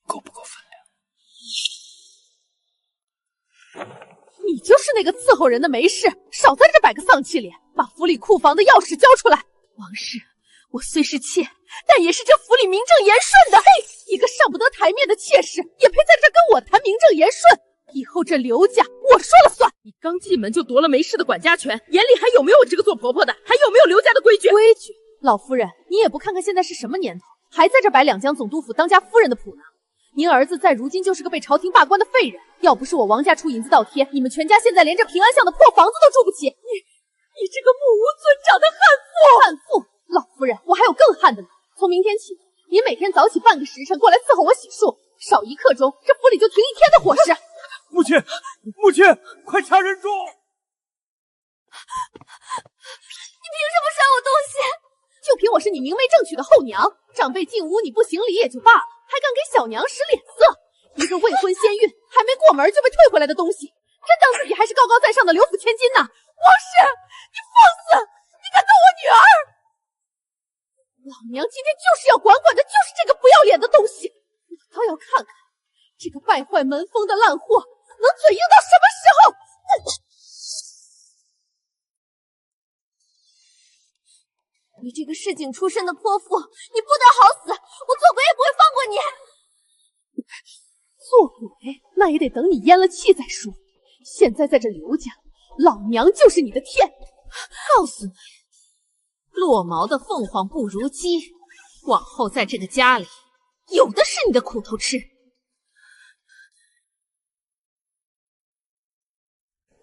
够不够分量？你就是那个伺候人的没事，少在这摆个丧气脸，把府里库房的钥匙交出来。王氏，我虽是妾，但也是这府里名正言顺的。嘿，一个上不得台面的妾室，也配在这跟我谈名正言顺？以后这刘家我说了算。你刚进门就夺了梅氏的管家权，眼里还有没有我这个做婆婆的？还有没有刘家的规矩？规矩？老夫人，你也不看看现在是什么年头，还在这摆两江总督府当家夫人的谱呢？您儿子在如今就是个被朝廷罢官的废人，要不是我王家出银子倒贴，你们全家现在连这平安巷的破房子都住不起。你这个目无尊长的悍妇！悍妇！老夫人，我还有更悍的呢。从明天起，您每天早起半个时辰过来伺候我洗漱，少一刻钟，这府里就停一天的伙食。母亲，母亲，快掐人住！你凭什么摔我东西？就凭我是你明媒正娶的后娘，长辈进屋你不行礼也就罢了，还敢给小娘使脸色？一个未婚先孕，还没过门就被退回来的东西，真当自己还是高高在上的刘府千金呢？王氏，你放肆！你敢动我女儿！老娘今天就是要管的就是这个不要脸的东西！我倒要看看这个败坏门风的烂货能嘴硬到什么时候！你这个市井出身的泼妇，你不得好死！我做鬼也不会放过你！做鬼那也得等你咽了气再说。现在在这刘家，老娘就是你的天！告诉你，落毛的凤凰不如鸡，往后在这个家里，有的是你的苦头吃。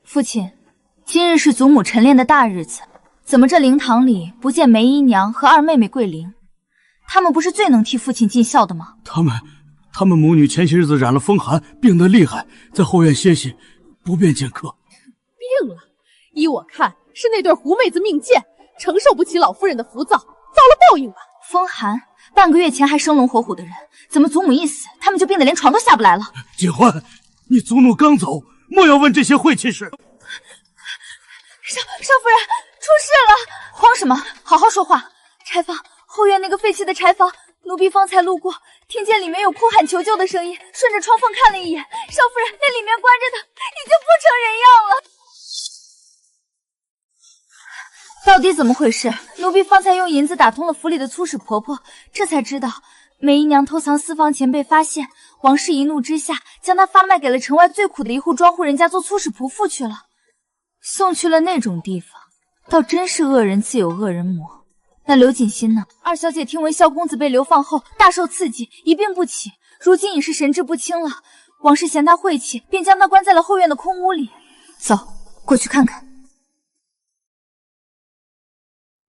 父亲，今日是祖母晨练的大日子，怎么这灵堂里不见梅姨娘和二妹妹桂玲？她们不是最能替父亲尽孝的吗？她们母女前些日子染了风寒，病得厉害，在后院歇息，不便见客。病了？依我看，是那对狐妹子命贱，承受不起老夫人的浮躁，遭了报应吧。风寒，半个月前还生龙活虎的人，怎么祖母一死，他们就病得连床都下不来了？锦欢，你祖母刚走，莫要问这些晦气事。少夫人，出事了！慌什么？好好说话。柴房后院那个废弃的柴房，奴婢方才路过，听见里面有哭喊求救的声音，顺着窗缝看了一眼，少夫人，那里面关着的已经不成人样了。到底怎么回事？奴婢方才用银子打通了府里的粗使婆婆，这才知道梅姨娘偷藏私房钱被发现，王氏一怒之下将她发卖给了城外最苦的一户庄户人家做粗使仆妇去了。送去了那种地方，倒真是恶人自有恶人磨。那刘锦欣呢？二小姐听闻萧公子被流放后大受刺激，一病不起，如今已是神志不清了。王氏嫌她晦气，便将她关在了后院的空屋里。走，过去看看。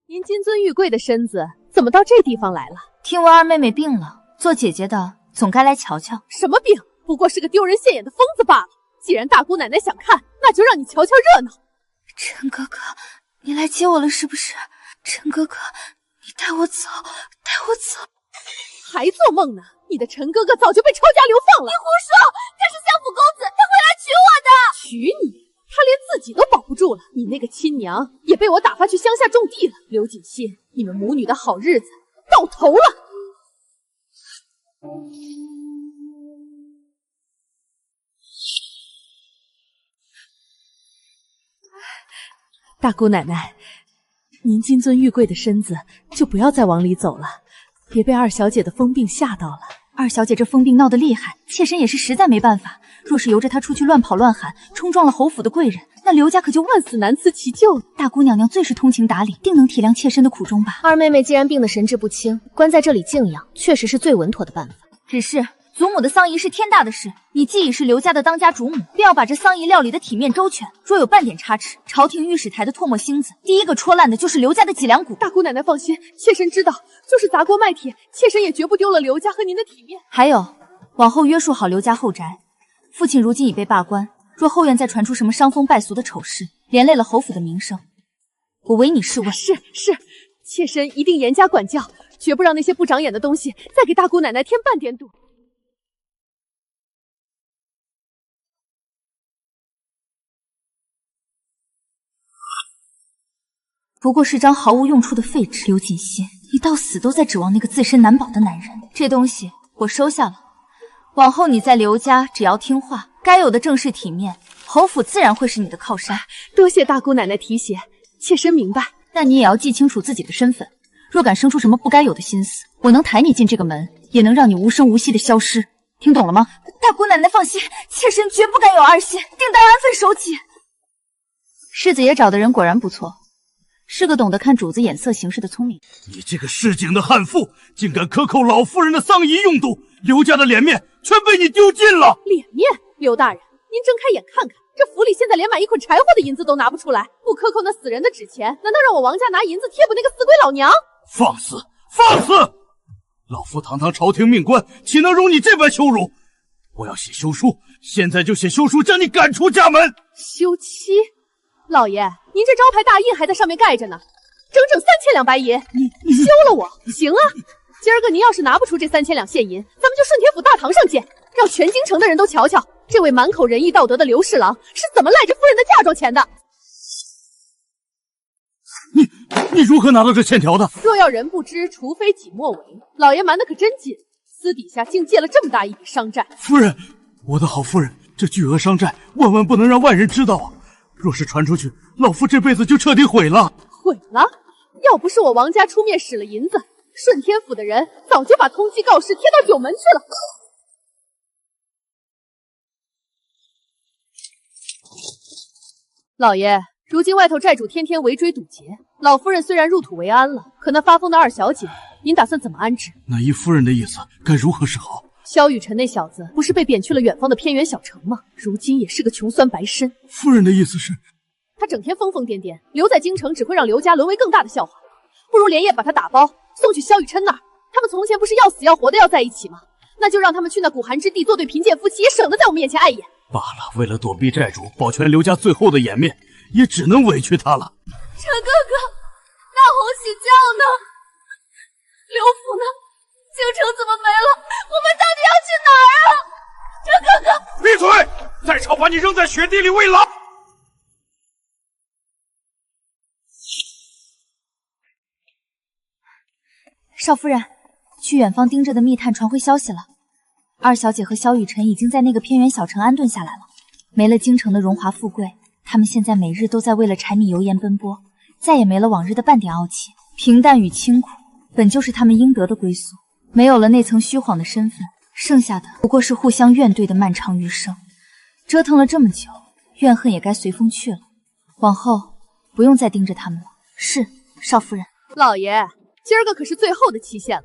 您金尊玉贵的身子怎么到这地方来了？听闻二妹妹病了，做姐姐的总该来瞧瞧。什么病？不过是个丢人现眼的疯子罢了。既然大姑奶奶想看，那就让你瞧瞧热闹。陈哥哥，你来接我了是不是？陈哥哥，你带我走，带我走。还做梦呢？你的陈哥哥早就被抄家流放了。你胡说，他是相府公子，他会来娶我的。娶你？他连自己都保不住了，你那个亲娘也被我打发去乡下种地了。刘锦欣，你们母女的好日子到头了。大姑奶奶，您金尊玉贵的身子就不要再往里走了，别被二小姐的疯病吓到了。二小姐这疯病闹得厉害，妾身也是实在没办法。若是由着她出去乱跑乱喊，冲撞了侯府的贵人，那刘家可就万死难辞其咎了。大姑娘娘最是通情达理，定能体谅妾身的苦衷吧？二妹妹既然病得神志不清，关在这里静养，确实是最稳妥的办法。只是祖母的丧仪是天大的事，你既已是刘家的当家主母，便要把这丧仪料理得体面周全。若有半点差池，朝廷御史台的唾沫星子，第一个戳烂的就是刘家的脊梁骨。大姑奶奶放心，妾身知道，就是砸锅卖铁，妾身也绝不丢了刘家和您的体面。还有，往后约束好刘家后宅。父亲如今已被罢官，若后院再传出什么伤风败俗的丑事，连累了侯府的名声，我唯你是问。是，妾身一定严加管教，绝不让那些不长眼的东西再给大姑奶奶添半点堵。不过是张毫无用处的废纸。刘锦熙，你到死都在指望那个自身难保的男人。这东西我收下了，往后你在刘家只要听话，该有的正式体面，侯府自然会是你的靠山。多谢大姑奶奶提携，妾身明白。但你也要记清楚自己的身份，若敢生出什么不该有的心思，我能抬你进这个门，也能让你无声无息的消失。听懂了吗？大姑奶奶放心，妾身绝不敢有二心，定当安分守己。世子爷找的人果然不错，是个懂得看主子眼色行事的聪明。你这个市井的悍妇，竟敢克扣老夫人的丧仪用度，刘家的脸面全被你丢尽了。脸面？刘大人，您睁开眼看看，这府里现在连买一捆柴火的银子都拿不出来，不克扣那死人的纸钱，难道让我王家拿银子贴补那个死鬼老娘？放肆！放肆！老夫堂堂朝廷命官，岂能容你这般羞辱？我要写休书，现在就写休书，将你赶出家门。休妻？老爷，您这招牌大印还在上面盖着呢，整整3000两白银，你休了我？行啊，今儿个您要是拿不出这3000两现银，咱们就顺天府大堂上见，让全京城的人都瞧瞧，这位满口仁义道德的刘侍郎是怎么赖着夫人的嫁妆钱的。你如何拿到这欠条的？若要人不知，除非己莫为。老爷瞒得可真紧，私底下竟借了这么大一笔商债。夫人，我的好夫人，这巨额商债万万不能让外人知道啊！若是传出去，老夫这辈子就彻底毁了。毁了？要不是我王家出面使了银子，顺天府的人早就把通缉告示贴到九门去了。老爷，如今外头债主天天围追堵截，老夫人虽然入土为安了，可那发疯的二小姐，您打算怎么安置？那依夫人的意思，该如何是好？萧雨辰那小子不是被贬去了远方的偏远小城吗？如今也是个穷酸白身。夫人的意思是，他整天疯疯癫癫，留在京城只会让刘家沦为更大的笑话。不如连夜把他打包送去萧雨琛那儿。他们从前不是要死要活的要在一起吗？那就让他们去那古寒之地做对贫贱夫妻，也省得在我们面前碍眼。罢了，为了躲避债主，保全刘家最后的颜面，也只能委屈他了。陈哥哥，那红喜轿呢？刘府呢？京城怎么没了？我们到底要去哪儿啊？陈哥哥，闭嘴！再吵把你扔在雪地里喂狼！少夫人，去远方盯着的密探传回消息了，二小姐和萧雨辰已经在那个偏远小城安顿下来了。没了京城的荣华富贵，他们现在每日都在为了柴米油盐奔波，再也没了往日的半点傲气。平淡与清苦本就是他们应得的归宿，没有了那层虚晃的身份，剩下的不过是互相怨怼的漫长余生。折腾了这么久，怨恨也该随风去了。往后不用再盯着他们了。是，少夫人。老爷，今儿个可是最后的期限了，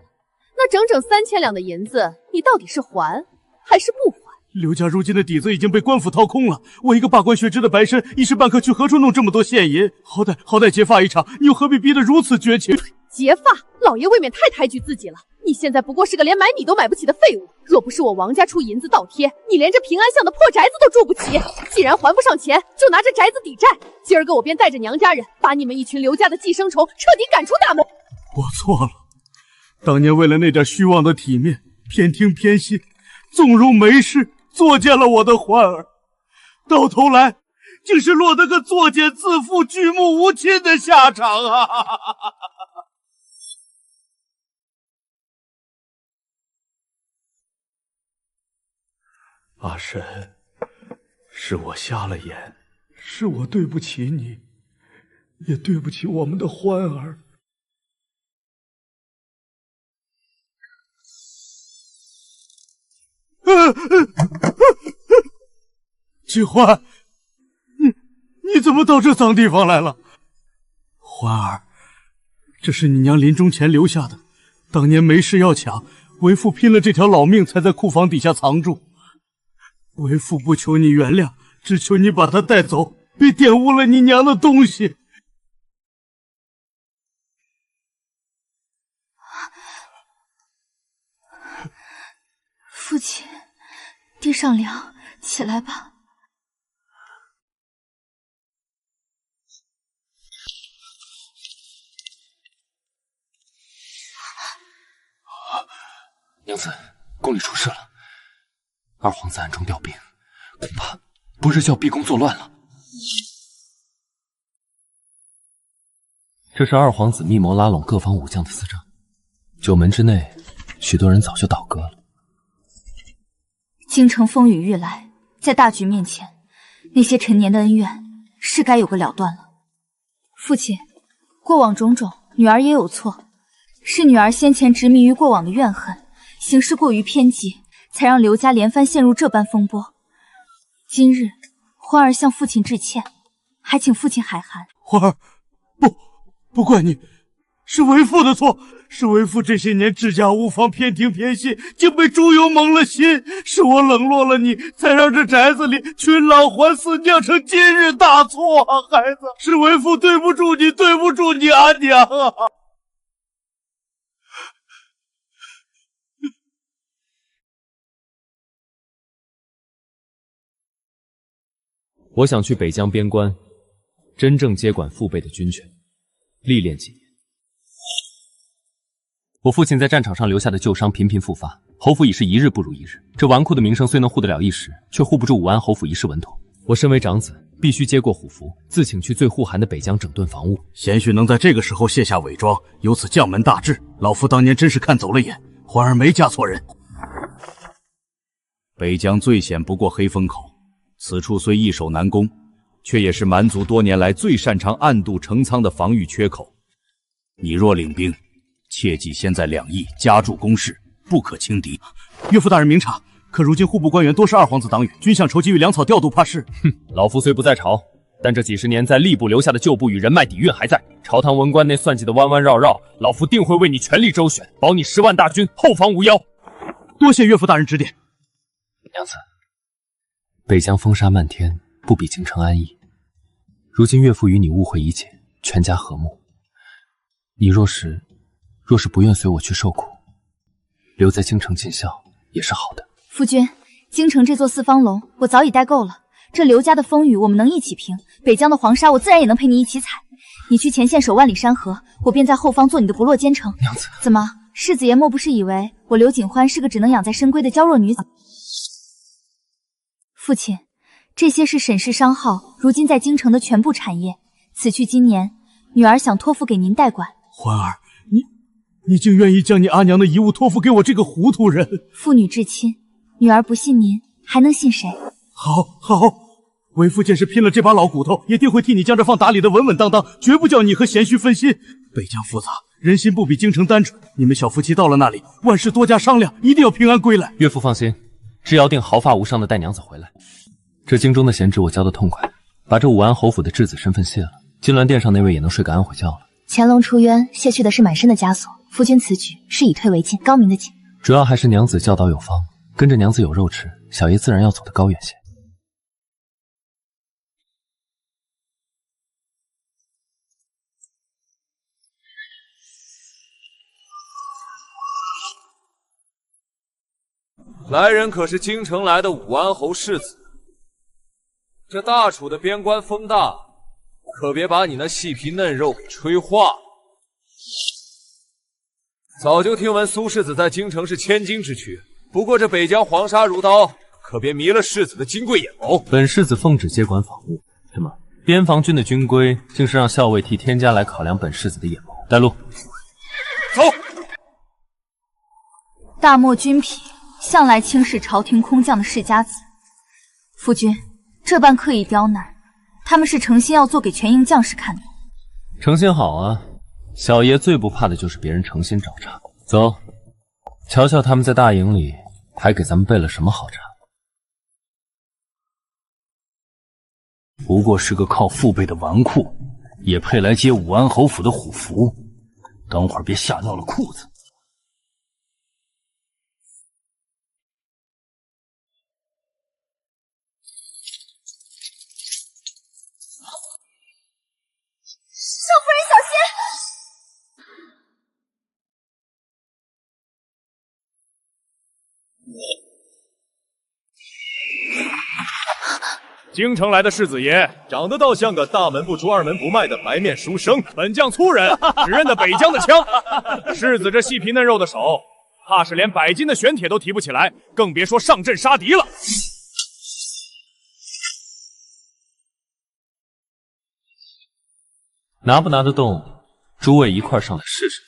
那整整3000两的银子，你到底是还还是不还？刘家如今的底子已经被官府掏空了，我一个罢官学知的白身，一时半刻去何处弄这么多现银？好歹结发一场，你又何必逼得如此绝情？结发，老爷未免太抬举自己了。你现在不过是个连买米都买不起的废物，若不是我王家出银子倒贴，你连这平安巷的破宅子都住不起。既然还不上钱，就拿这宅子抵债。今儿个我便带着娘家人，把你们一群刘家的寄生虫彻底赶出大门。我错了，当年为了那点虚妄的体面，偏听偏信，纵容梅氏作践了我的欢儿，到头来竟是落得个作茧自缚、举目无亲的下场啊！阿神，是我瞎了眼，是我对不起你，也对不起我们的欢儿。锦欢，你怎么到这脏地方来了？欢儿，这是你娘临终前留下的，当年没事要抢，为父拼了这条老命才在库房底下藏住。为父不求你原谅，只求你把它带走，别玷污了你娘的东西。父亲，地上凉，起来吧。娘子，宫里出事了，二皇子暗中调兵，恐怕不是叫逼宫作乱了。这是二皇子密谋拉拢各方武将的私账。9门之内，许多人早就倒戈了。京城风雨欲来，在大局面前，那些陈年的恩怨是该有个了断了。父亲，过往种种，女儿也有错，是女儿先前执迷于过往的怨恨，行事过于偏激，才让刘家连番陷入这般风波。今日欢儿向父亲致歉，还请父亲海涵。欢儿，不怪你，是为父的错，是为父这些年治家无方，偏听偏信，竟被朱由蒙了心，是我冷落了你，才让这宅子里群狼环伺，酿成今日大错啊！孩子，是为父对不住你，对不住你阿娘啊！我想去北疆边关，真正接管父辈的军权，历练几年。我父亲在战场上留下的旧伤频频复发，侯府已是一日不如一日。这纨绔的名声虽能护得了一时，却护不住武安侯府一世稳妥。我身为长子，必须接过虎符，自请去最护寒的北疆整顿防务。贤婿能在这个时候卸下伪装，由此将门大治，老夫当年真是看走了眼，欢儿没嫁错人。北疆最险不过黑风口，此处虽易守难攻，却也是蛮族多年来最擅长暗度陈仓的防御缺口。你若领兵，切记先在两翼加筑工事，不可轻敌。岳父大人明察，可如今户部官员多是二皇子党羽，军饷筹集与粮草调度，怕是……哼，老夫虽不在朝，但这几十年在吏部留下的旧部与人脉底蕴还在。朝堂文官内算计的弯弯绕绕，老夫定会为你全力周旋，保你10万大军后方无忧。多谢岳父大人指点。娘子，北疆风沙漫天，不比京城安逸。如今岳父与你误会已解，全家和睦。你若是不愿随我去受苦，留在京城尽孝也是好的。夫君，京城这座四方龙我早已待够了，这刘家的风雨我们能一起平，北疆的黄沙我自然也能陪你一起踩。你去前线守万里山河，我便在后方做你的不落奸臣。娘子，怎么，世子爷莫不是以为我刘景欢是个只能养在深闺的娇弱女子？父亲，这些是沈氏商号如今在京城的全部产业，此去今年，女儿想托付给您代管。欢儿，你竟愿意将你阿娘的遗物托付给我这个糊涂人？父女至亲，女儿不信您，还能信谁？好，为父见是拼了这把老骨头，也定会替你将这放打理得稳稳当当，绝不叫你和贤婿分心。北疆复杂，人心不比京城单纯，你们小夫妻到了那里，万事多加商量，一定要平安归来。岳父放心，只要定毫发无伤的带娘子回来。这京中的闲职我交得痛快，把这武安侯府的质子身份卸了，金銮殿上那位也能睡个安稳觉了。乾隆出冤，卸去的是满身的枷锁。夫君此举是以退为进，高明的进。主要还是娘子教导有方，跟着娘子有肉吃，小爷自然要走得高远些。来人可是京城来的武安侯世子？这大楚的边关风大，可别把你那细皮嫩肉给吹化了。早就听闻苏世子在京城是千金之躯，不过这北疆黄沙如刀，可别迷了世子的金贵眼眸。本世子奉旨接管防务，什么边防军的军规，竟是让校尉替天家来考量本世子的眼眸。带路，走。大漠军痞向来轻视朝廷空降的世家子，夫君这般刻意刁难，他们是诚心要做给全营将士看的。诚心好啊，小爷最不怕的就是别人诚心找茬。走，瞧瞧他们在大营里还给咱们备了什么好茶。不过是个靠父辈的纨绔，也配来接武安侯府的虎符？等会儿别吓尿了裤子。少夫人小心！京城来的世子爷，长得倒像个大门不出二门不迈的白面书生。本将粗人，只认得北疆的枪。世子这细皮嫩肉的手，怕是连100斤的玄铁都提不起来，更别说上阵杀敌了。拿不拿得动，诸位一块上来试试。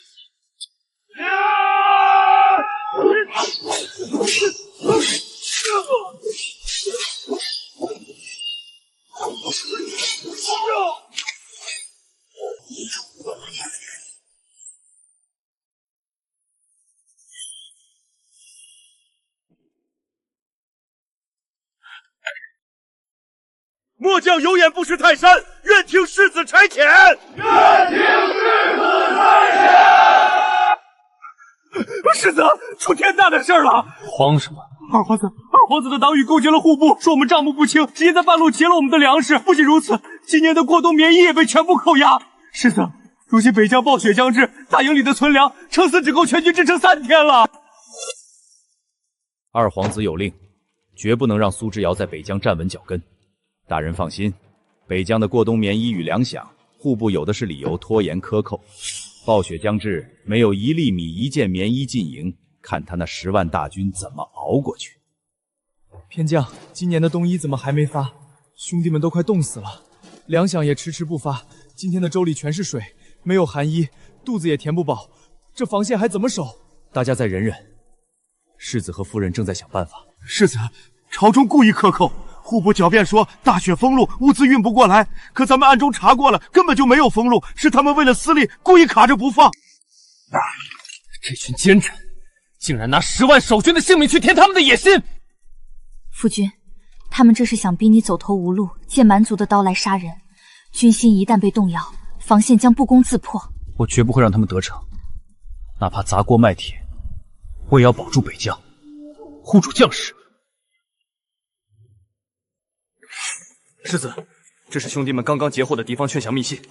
末将有眼不识泰山，愿听世子差遣。愿听世子差遣。世子，出天大的事了！慌什么？二皇子的党羽攻击了户部，说我们账目不清，直接在半路劫了我们的粮食。不仅如此，今年的过冬棉衣也被全部扣押。世子，如今北疆暴雪将至，大营里的存粮撑死只够全军支撑3天了。二皇子有令，绝不能让苏之遥在北疆站稳脚跟。大人放心，北疆的过冬棉衣与粮饷，户部有的是理由拖延克扣。暴雪将至，没有1粒米1件棉衣进营，看他那10万大军怎么熬过去。偏将，今年的冬衣怎么还没发？兄弟们都快冻死了，粮饷也迟迟不发。今天的粥里全是水，没有寒衣，肚子也填不饱，这防线还怎么守？大家再忍忍，世子和夫人正在想办法。世子，朝中故意克扣。户部狡辩说大雪封路，物资运不过来，可咱们暗中查过了，根本就没有封路，是他们为了私利故意卡着不放。这群奸臣，竟然拿10万守军的性命去填他们的野心！夫君，他们这是想逼你走投无路，借蛮族的刀来杀人。军心一旦被动摇，防线将不攻自破。我绝不会让他们得逞，哪怕砸锅卖铁，我也要保住北疆，护住将士。世子，这是兄弟们刚刚截获的敌方劝降密信。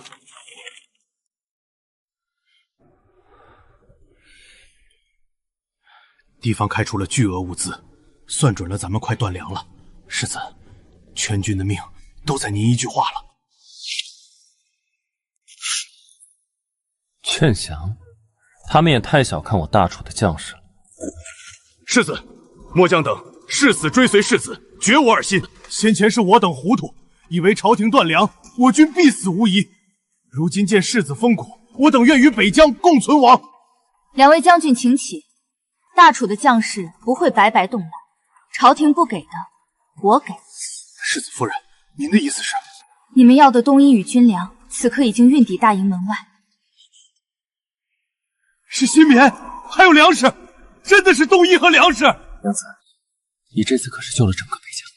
敌方开出了巨额物资，算准了咱们快断粮了。世子，全军的命都在您一句话了。劝降？他们也太小看我大楚的将士了。世子，末将等誓死追随世子，绝无二心。先前是我等糊涂，以为朝廷断粮，我军必死无疑。如今见世子风骨，我等愿与北疆共存亡。两位将军请起。大楚的将士不会白白动劳，朝廷不给的，我给。世子夫人，您的意思是？你们要的冬衣与军粮，此刻已经运抵大营门外。是新棉，还有粮食，真的是冬衣和粮食。娘子，你这次可是救了整个北疆。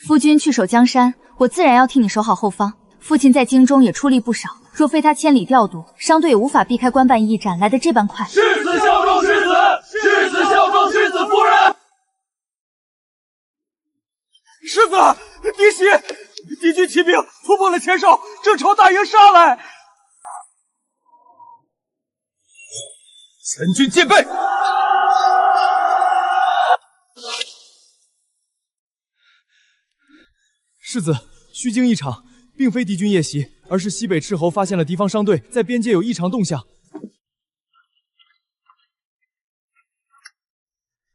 夫君去守江山，我自然要替你守好后方。父亲在京中也出力不少，若非他千里调度，商队也无法避开官办驿站来得这般快。誓死效忠世子，誓死效忠世子夫人。世子，敌袭！敌军骑兵突破了前哨，正朝大营杀来。全军戒备！世子，虚惊一场，并非敌军夜袭，而是西北斥候发现了敌方商队在边界有异常动向。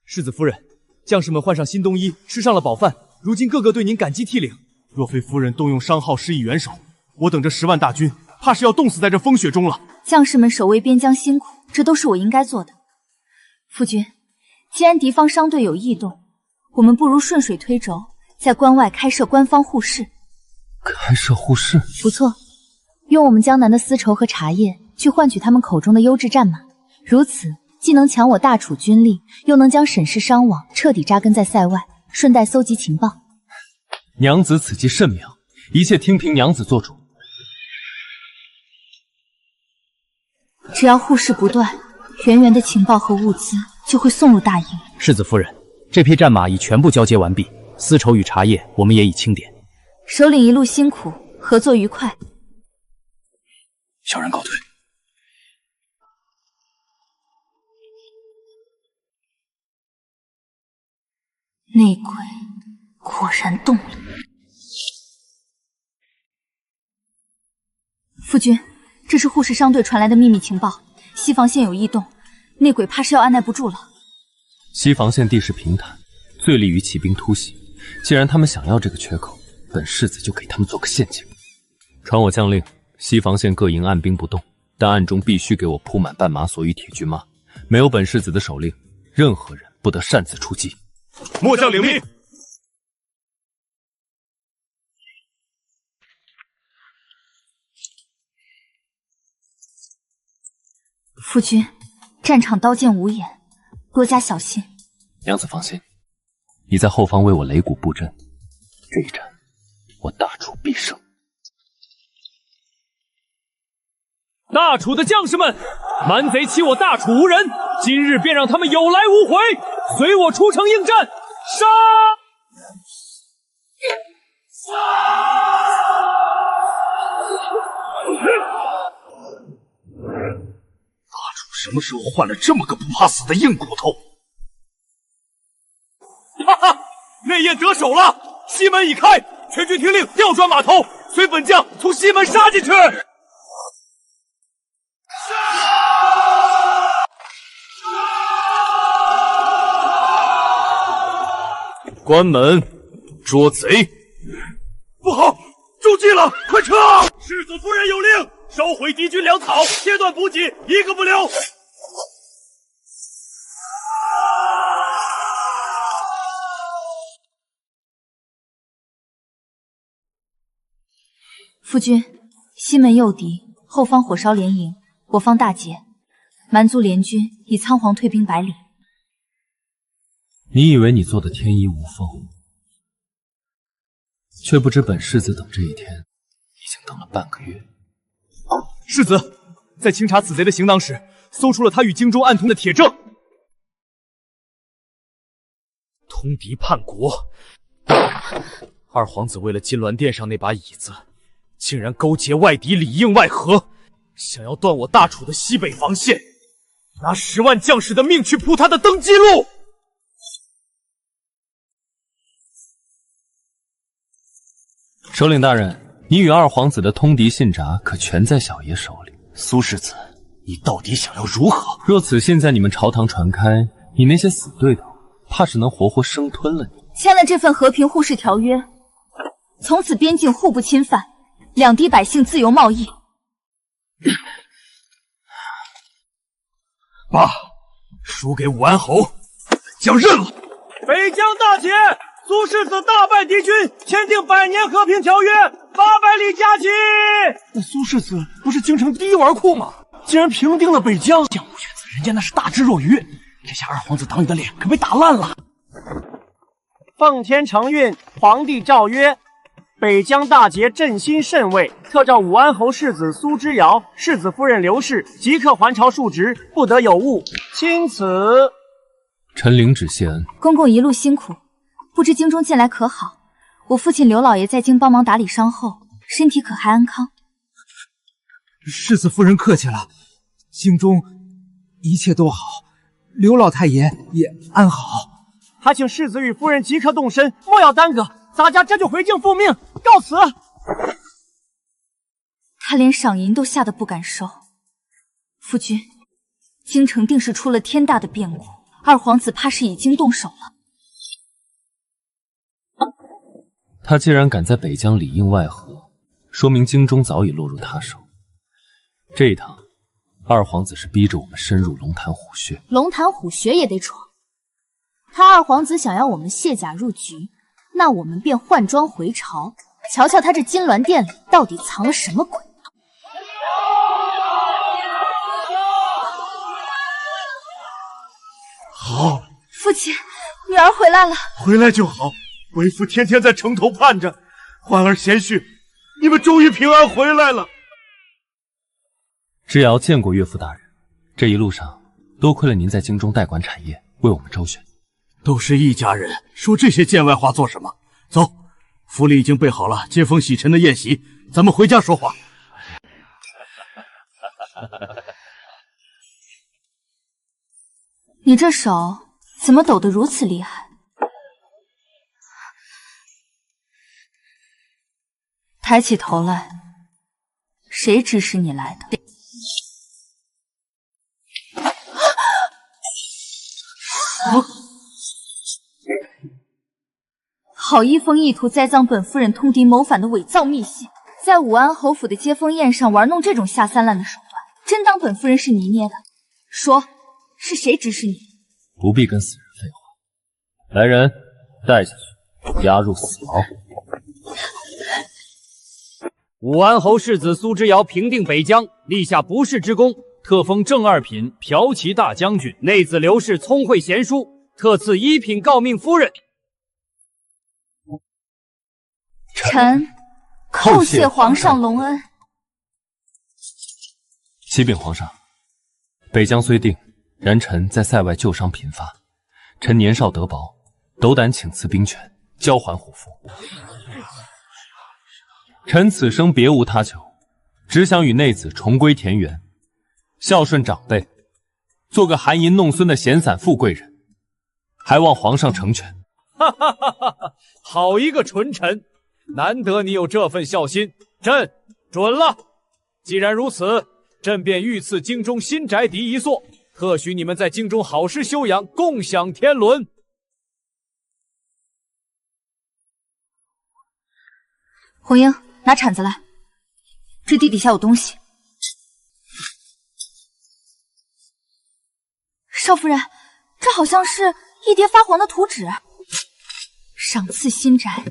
世子夫人，将士们换上新冬衣，吃上了饱饭，如今个个对您感激涕零。若非夫人动用商号施以援手，我等这10万大军怕是要冻死在这风雪中了。将士们守卫边疆辛苦，这都是我应该做的。夫君，既然敌方商队有异动，我们不如顺水推舟，在关外开设官方护市。开设护市？不错，用我们江南的丝绸和茶叶去换取他们口中的优质战马，如此既能强我大楚军力，又能将沈氏商网彻底扎根在塞外，顺带搜集情报。娘子此计甚妙，一切听凭娘子做主。只要护市不断，源源的情报和物资就会送入大营。世子夫人，这批战马已全部交接完毕，丝绸与茶叶我们也已清点。首领一路辛苦，合作愉快。小人告退。内鬼果然动了。夫君，这是护市商队传来的秘密情报，西防线有异动，内鬼怕是要按耐不住了。西防线地势平坦，最利于骑兵突袭。既然他们想要这个缺口，本世子就给他们做个陷阱。传我将令，西防线各营按兵不动，但暗中必须给我铺满绊马索与铁军马。没有本世子的手令，任何人不得擅自出击。末将领命。夫君，战场刀剑无眼，多加小心。娘子放心，你在后方为我擂鼓布阵，这一战我大楚必胜。大楚的将士们，蛮贼欺我大楚无人，今日便让他们有来无回，随我出城应战！杀！大楚什么时候换了这么个不怕死的硬骨头？哈哈，内焰得手了，西门已开，全军听令，调转马头，随本将从西门杀进去！关门，捉贼！不好，中计了，快撤！世子夫人有令，烧毁敌军粮草，切断补给，一个不留。夫君，西门诱敌，后方火烧连营，我方大捷，蛮族联军已仓皇退兵100里。你以为你做的天衣无缝，却不知本世子等这一天已经等了半个月。世子在清查此贼的行当时，搜出了他与荆州暗通的铁证。通敌叛国，二皇子为了金銮殿上那把椅子，竟然勾结外敌，里应外合，想要断我大楚的西北防线，拿10万将士的命去铺他的登基路。首领大人，你与二皇子的通敌信札可全在小爷手里。苏世子，你到底想要如何？若此信在你们朝堂传开，你那些死对头，怕是能活活生吞了你。签了这份和平互市条约，从此边境互不侵犯，两地百姓自由贸易。爸，输给武安侯，将认了。北疆大捷，苏世子大败敌军，签订100年和平条约，800里加急。那苏世子不是京城第一纨绔吗？竟然平定了北疆，江无犬子人家那是大智若愚，这下二皇子挡你的脸可被打烂了。奉天承运，皇帝诏曰：北疆大捷，朕心甚慰，特召武安侯世子苏之遥、世子夫人刘氏即刻还朝述职，不得有误。钦此。臣领旨谢恩。公公一路辛苦，不知京中近来可好？我父亲刘老爷在京帮忙打理伤后，身体可还安康？世子夫人客气了，京中一切都好，刘老太爷也安好。还请世子与夫人即刻动身，莫要耽搁。咱家这就回京复命，告辞。他连赏银都吓得不敢收。夫君，京城定是出了天大的变故，二皇子怕是已经动手了。他既然敢在北疆里应外合，说明京中早已落入他手。这一趟，二皇子是逼着我们深入龙潭虎穴。龙潭虎穴也得闯。他二皇子想要我们卸甲入局，那我们便换装回朝，瞧瞧他这金銮殿里到底藏了什么鬼。好，父亲，女儿回来了。回来就好。为父天天在城头盼着，欢儿贤婿，你们终于平安回来了。之遥见过岳父大人，这一路上多亏了您在京中代管产业，为我们周旋。都是一家人，说这些见外话做什么？走，府里已经备好了接风洗尘的宴席，咱们回家说话。你这手怎么抖得如此厉害？抬起头来，谁指使你来的？好一封意图栽赃本夫人通敌谋反的伪造密信，在武安侯府的接风宴上玩弄这种下三滥的手段，真当本夫人是泥捏的？说，是谁指使你？不必跟死人废话。来人，带下去，押入死牢。武安侯世子苏之遥平定北疆，立下不世之功，特封正二品骠骑大将军。内子刘氏聪慧贤淑，特赐一品诰命夫人。臣叩谢皇上隆恩。启禀皇上，北疆虽定，然臣在塞外旧伤频发，臣年少德薄，斗胆请辞兵权，交还虎符。臣此生别无他求，只想与内子重归田园，孝顺长辈，做个含饴弄孙的闲散富贵人，还望皇上成全。哈哈哈哈哈！好一个纯臣，难得你有这份孝心，朕准了。既然如此，朕便御赐京中新宅邸一所，特许你们在京中好生休养，共享天伦。红英，拿铲子来，这地底下有东西。少夫人，这好像是一叠发黄的图纸。赏赐新宅，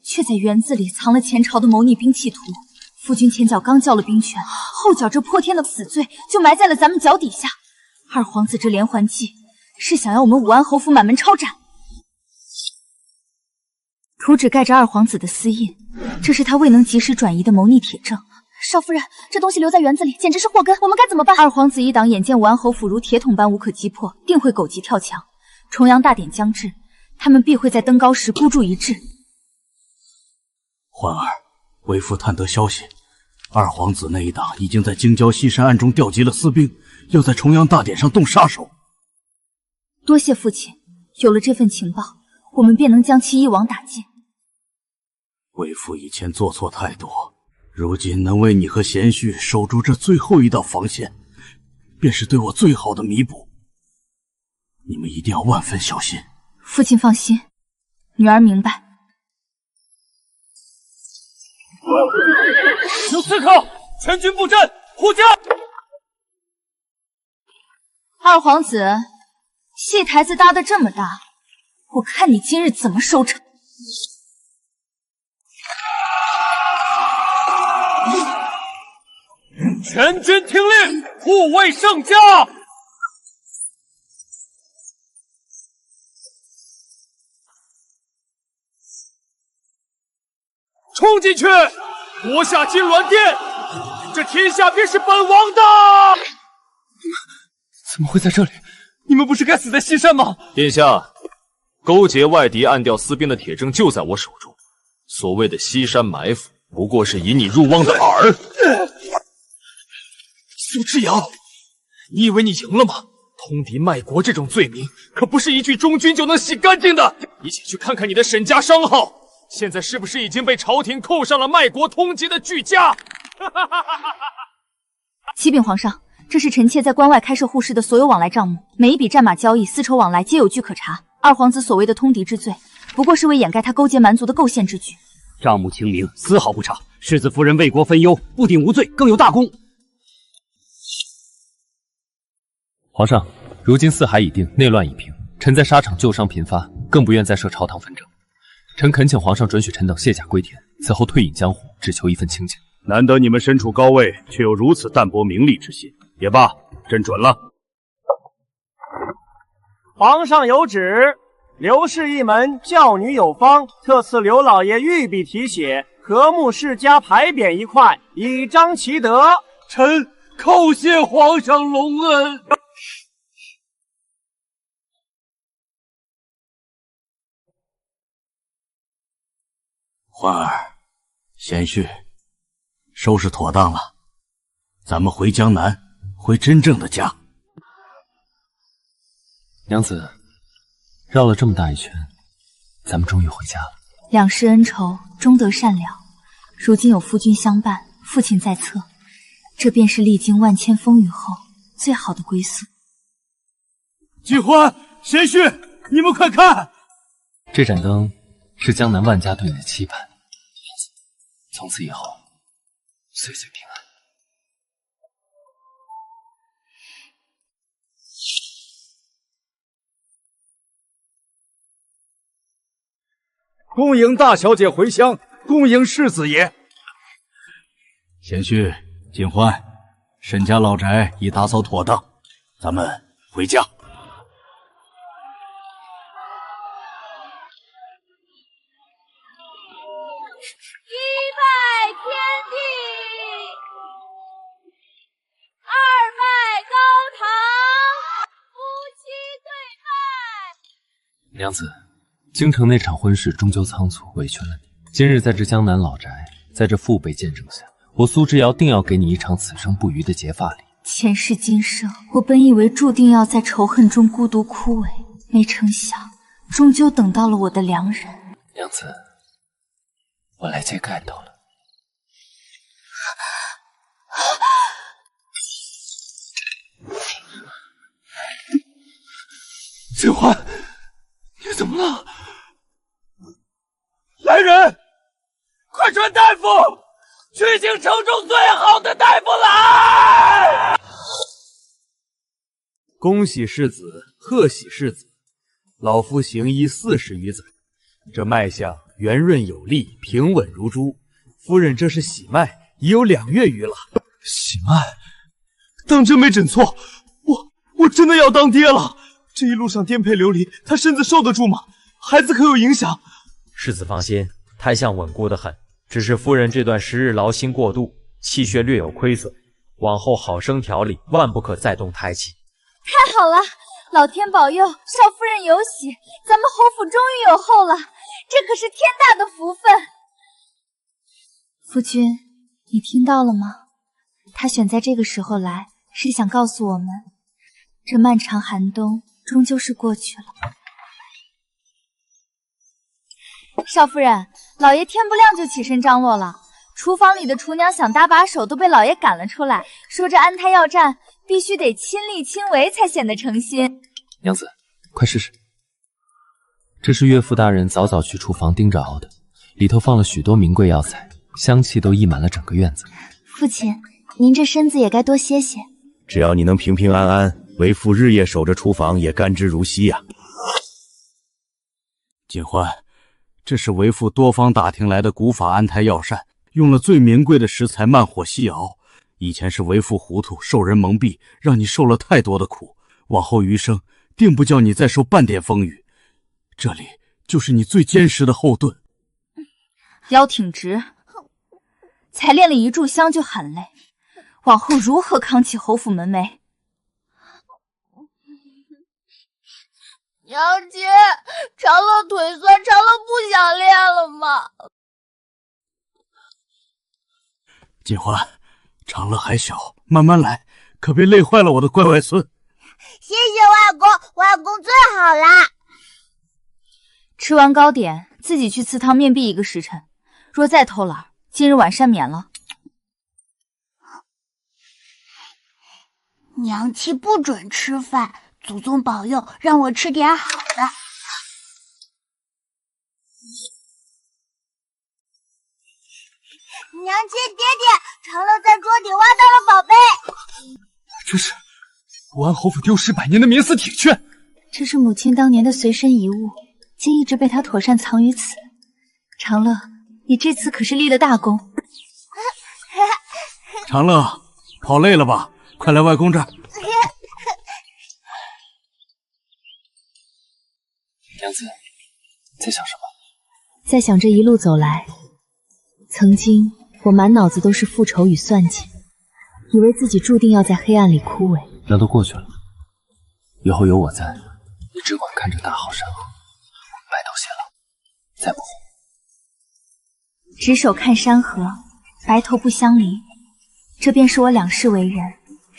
却在园子里藏了前朝的谋逆兵器图。夫君前脚刚交了兵权，后脚这泼天的死罪就埋在了咱们脚底下。二皇子这连环计，是想要我们武安侯府满门抄斩。图纸盖着二皇子的私印，这是他未能及时转移的谋逆铁证。少夫人，这东西留在园子里，简直是祸根，我们该怎么办？二皇子一党眼见武安侯府如铁桶般无可击破，定会狗急跳墙。重阳大典将至，他们必会在登高时孤注一掷。欢儿，为父探得消息，二皇子那一党已经在京郊西山暗中调集了私兵，要在重阳大典上动杀手。多谢父亲，有了这份情报，我们便能将其一网打尽。为父以前做错太多，如今能为你和贤婿守住这最后一道防线，便是对我最好的弥补。你们一定要万分小心。父亲放心，女儿明白。有刺客，全军布阵，护驾！二皇子，戏台子搭得这么大，我看你今日怎么收场。全军听令，护卫圣驾！冲进去，夺下金銮殿，这天下便是本王的！怎么会在这里？你们不是该死在西山吗？殿下，勾结外敌、暗调私兵的铁证就在我手中。所谓的西山埋伏，不过是引你入瓮的饵。苏之遥，你以为你赢了吗？通敌卖国这种罪名，可不是一句忠君就能洗干净的。你且去看看你的沈家商号，现在是不是已经被朝廷扣上了卖国通缉的巨枷？启禀皇上，这是臣妾在关外开设护市的所有往来账目，每一笔战马交易、丝绸往来皆有据可查。二皇子所谓的通敌之罪，不过是为掩盖他勾结蛮族的构陷之举。账目清明，丝毫不差。世子夫人为国分忧，不仅无罪，更有大功。皇上，如今四海已定，内乱已平，臣在沙场旧伤频发，更不愿再涉朝堂纷争。臣恳请皇上准许臣等卸甲归田，此后退隐江湖，只求一份清静。难得你们身处高位，却有如此淡泊名利之心。也罢，朕准了。皇上有旨，刘氏一门教女有方，特赐刘老爷御笔题写，和睦世家牌匾一块，以彰其德。臣叩谢皇上隆恩。欢儿，贤婿，收拾妥当了，咱们回江南，回真正的家。娘子，绕了这么大一圈，咱们终于回家了。两世恩仇，终得善了。如今有夫君相伴，父亲在侧，这便是历经万千风雨后最好的归宿。锦欢，贤婿，你们快看，这盏灯是江南万家对你的期盼。从此以后，岁岁平安。恭迎大小姐回乡，恭迎世子爷。贤婿、锦欢，沈家老宅已打扫妥当，咱们回家。一拜天地，二拜高堂，夫妻对拜。娘子，京城那场婚事终究仓促，委屈了你。今日在这江南老宅，在这父辈见证下，我苏之遥定要给你一场此生不渝的结发礼。前世今生，我本以为注定要在仇恨中孤独枯萎，没成想，终究等到了我的良人。娘子，我来接盖头了。锦欢，你怎么了？来人，快传大夫，去请城中最好的大夫来！恭喜世子，贺喜世子！老夫行医40余载，这脉象圆润有力，平稳如珠。夫人这是喜脉，已有2月余了。喜脉，当真没诊错，我真的要当爹了。这一路上颠沛流离，他身子受得住吗？孩子可有影响？世子放心，胎相稳固得很，只是夫人这段时日劳心过度，气血略有亏损，往后好生调理，万不可再动胎气。太好了，老天保佑，少夫人有喜，咱们侯府终于有后了，这可是天大的福分。夫君，你听到了吗？他选在这个时候来，是想告诉我们，这漫长寒冬终究是过去了。少夫人，老爷天不亮就起身张罗了，厨房里的厨娘想搭把手都被老爷赶了出来，说这安胎药膳必须得亲力亲为才显得诚心。娘子，快试试。这是岳父大人早早去厨房盯着熬的，里头放了许多名贵药材，香气都溢满了整个院子。父亲，您这身子也该多歇歇。只要你能平平安安，为父日夜守着厨房也甘之如饴呀。锦欢，这是为父多方打听来的古法安胎药膳，用了最名贵的食材慢火细熬。以前是为父糊涂，受人蒙蔽，让你受了太多的苦，往后余生定不叫你再受半点风雨。这里就是你最坚实的后盾。腰挺直，才练了一炷香就喊累，往后如何扛起侯府门楣？娘亲，长乐腿酸，长乐不想练了吗？锦欢，长乐还小，慢慢来，可别累坏了我的乖外孙。谢谢外公，外公最好啦。吃完糕点，自己去祠堂面壁1个时辰，若再偷懒，今日晚膳免了。娘亲不准吃饭，祖宗保佑，让我吃点好的。娘亲，爹爹，长乐在桌底挖到了宝贝。这是武安侯府丢失100年的免死铁券，这是母亲当年的随身遗物，竟一直被她妥善藏于此。长乐，你这次可是立了大功。长乐，跑累了吧？快来外公这儿。娘子，在想什么？在想这一路走来，曾经我满脑子都是复仇与算计，以为自己注定要在黑暗里枯萎。那都过去了，以后有我在，你只管看着大好山河。白头偕老，再不红。执手看山河，白头不相离，这便是我两世为人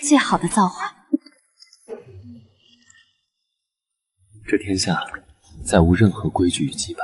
最好的造化。这天下再无任何规矩与羁绊，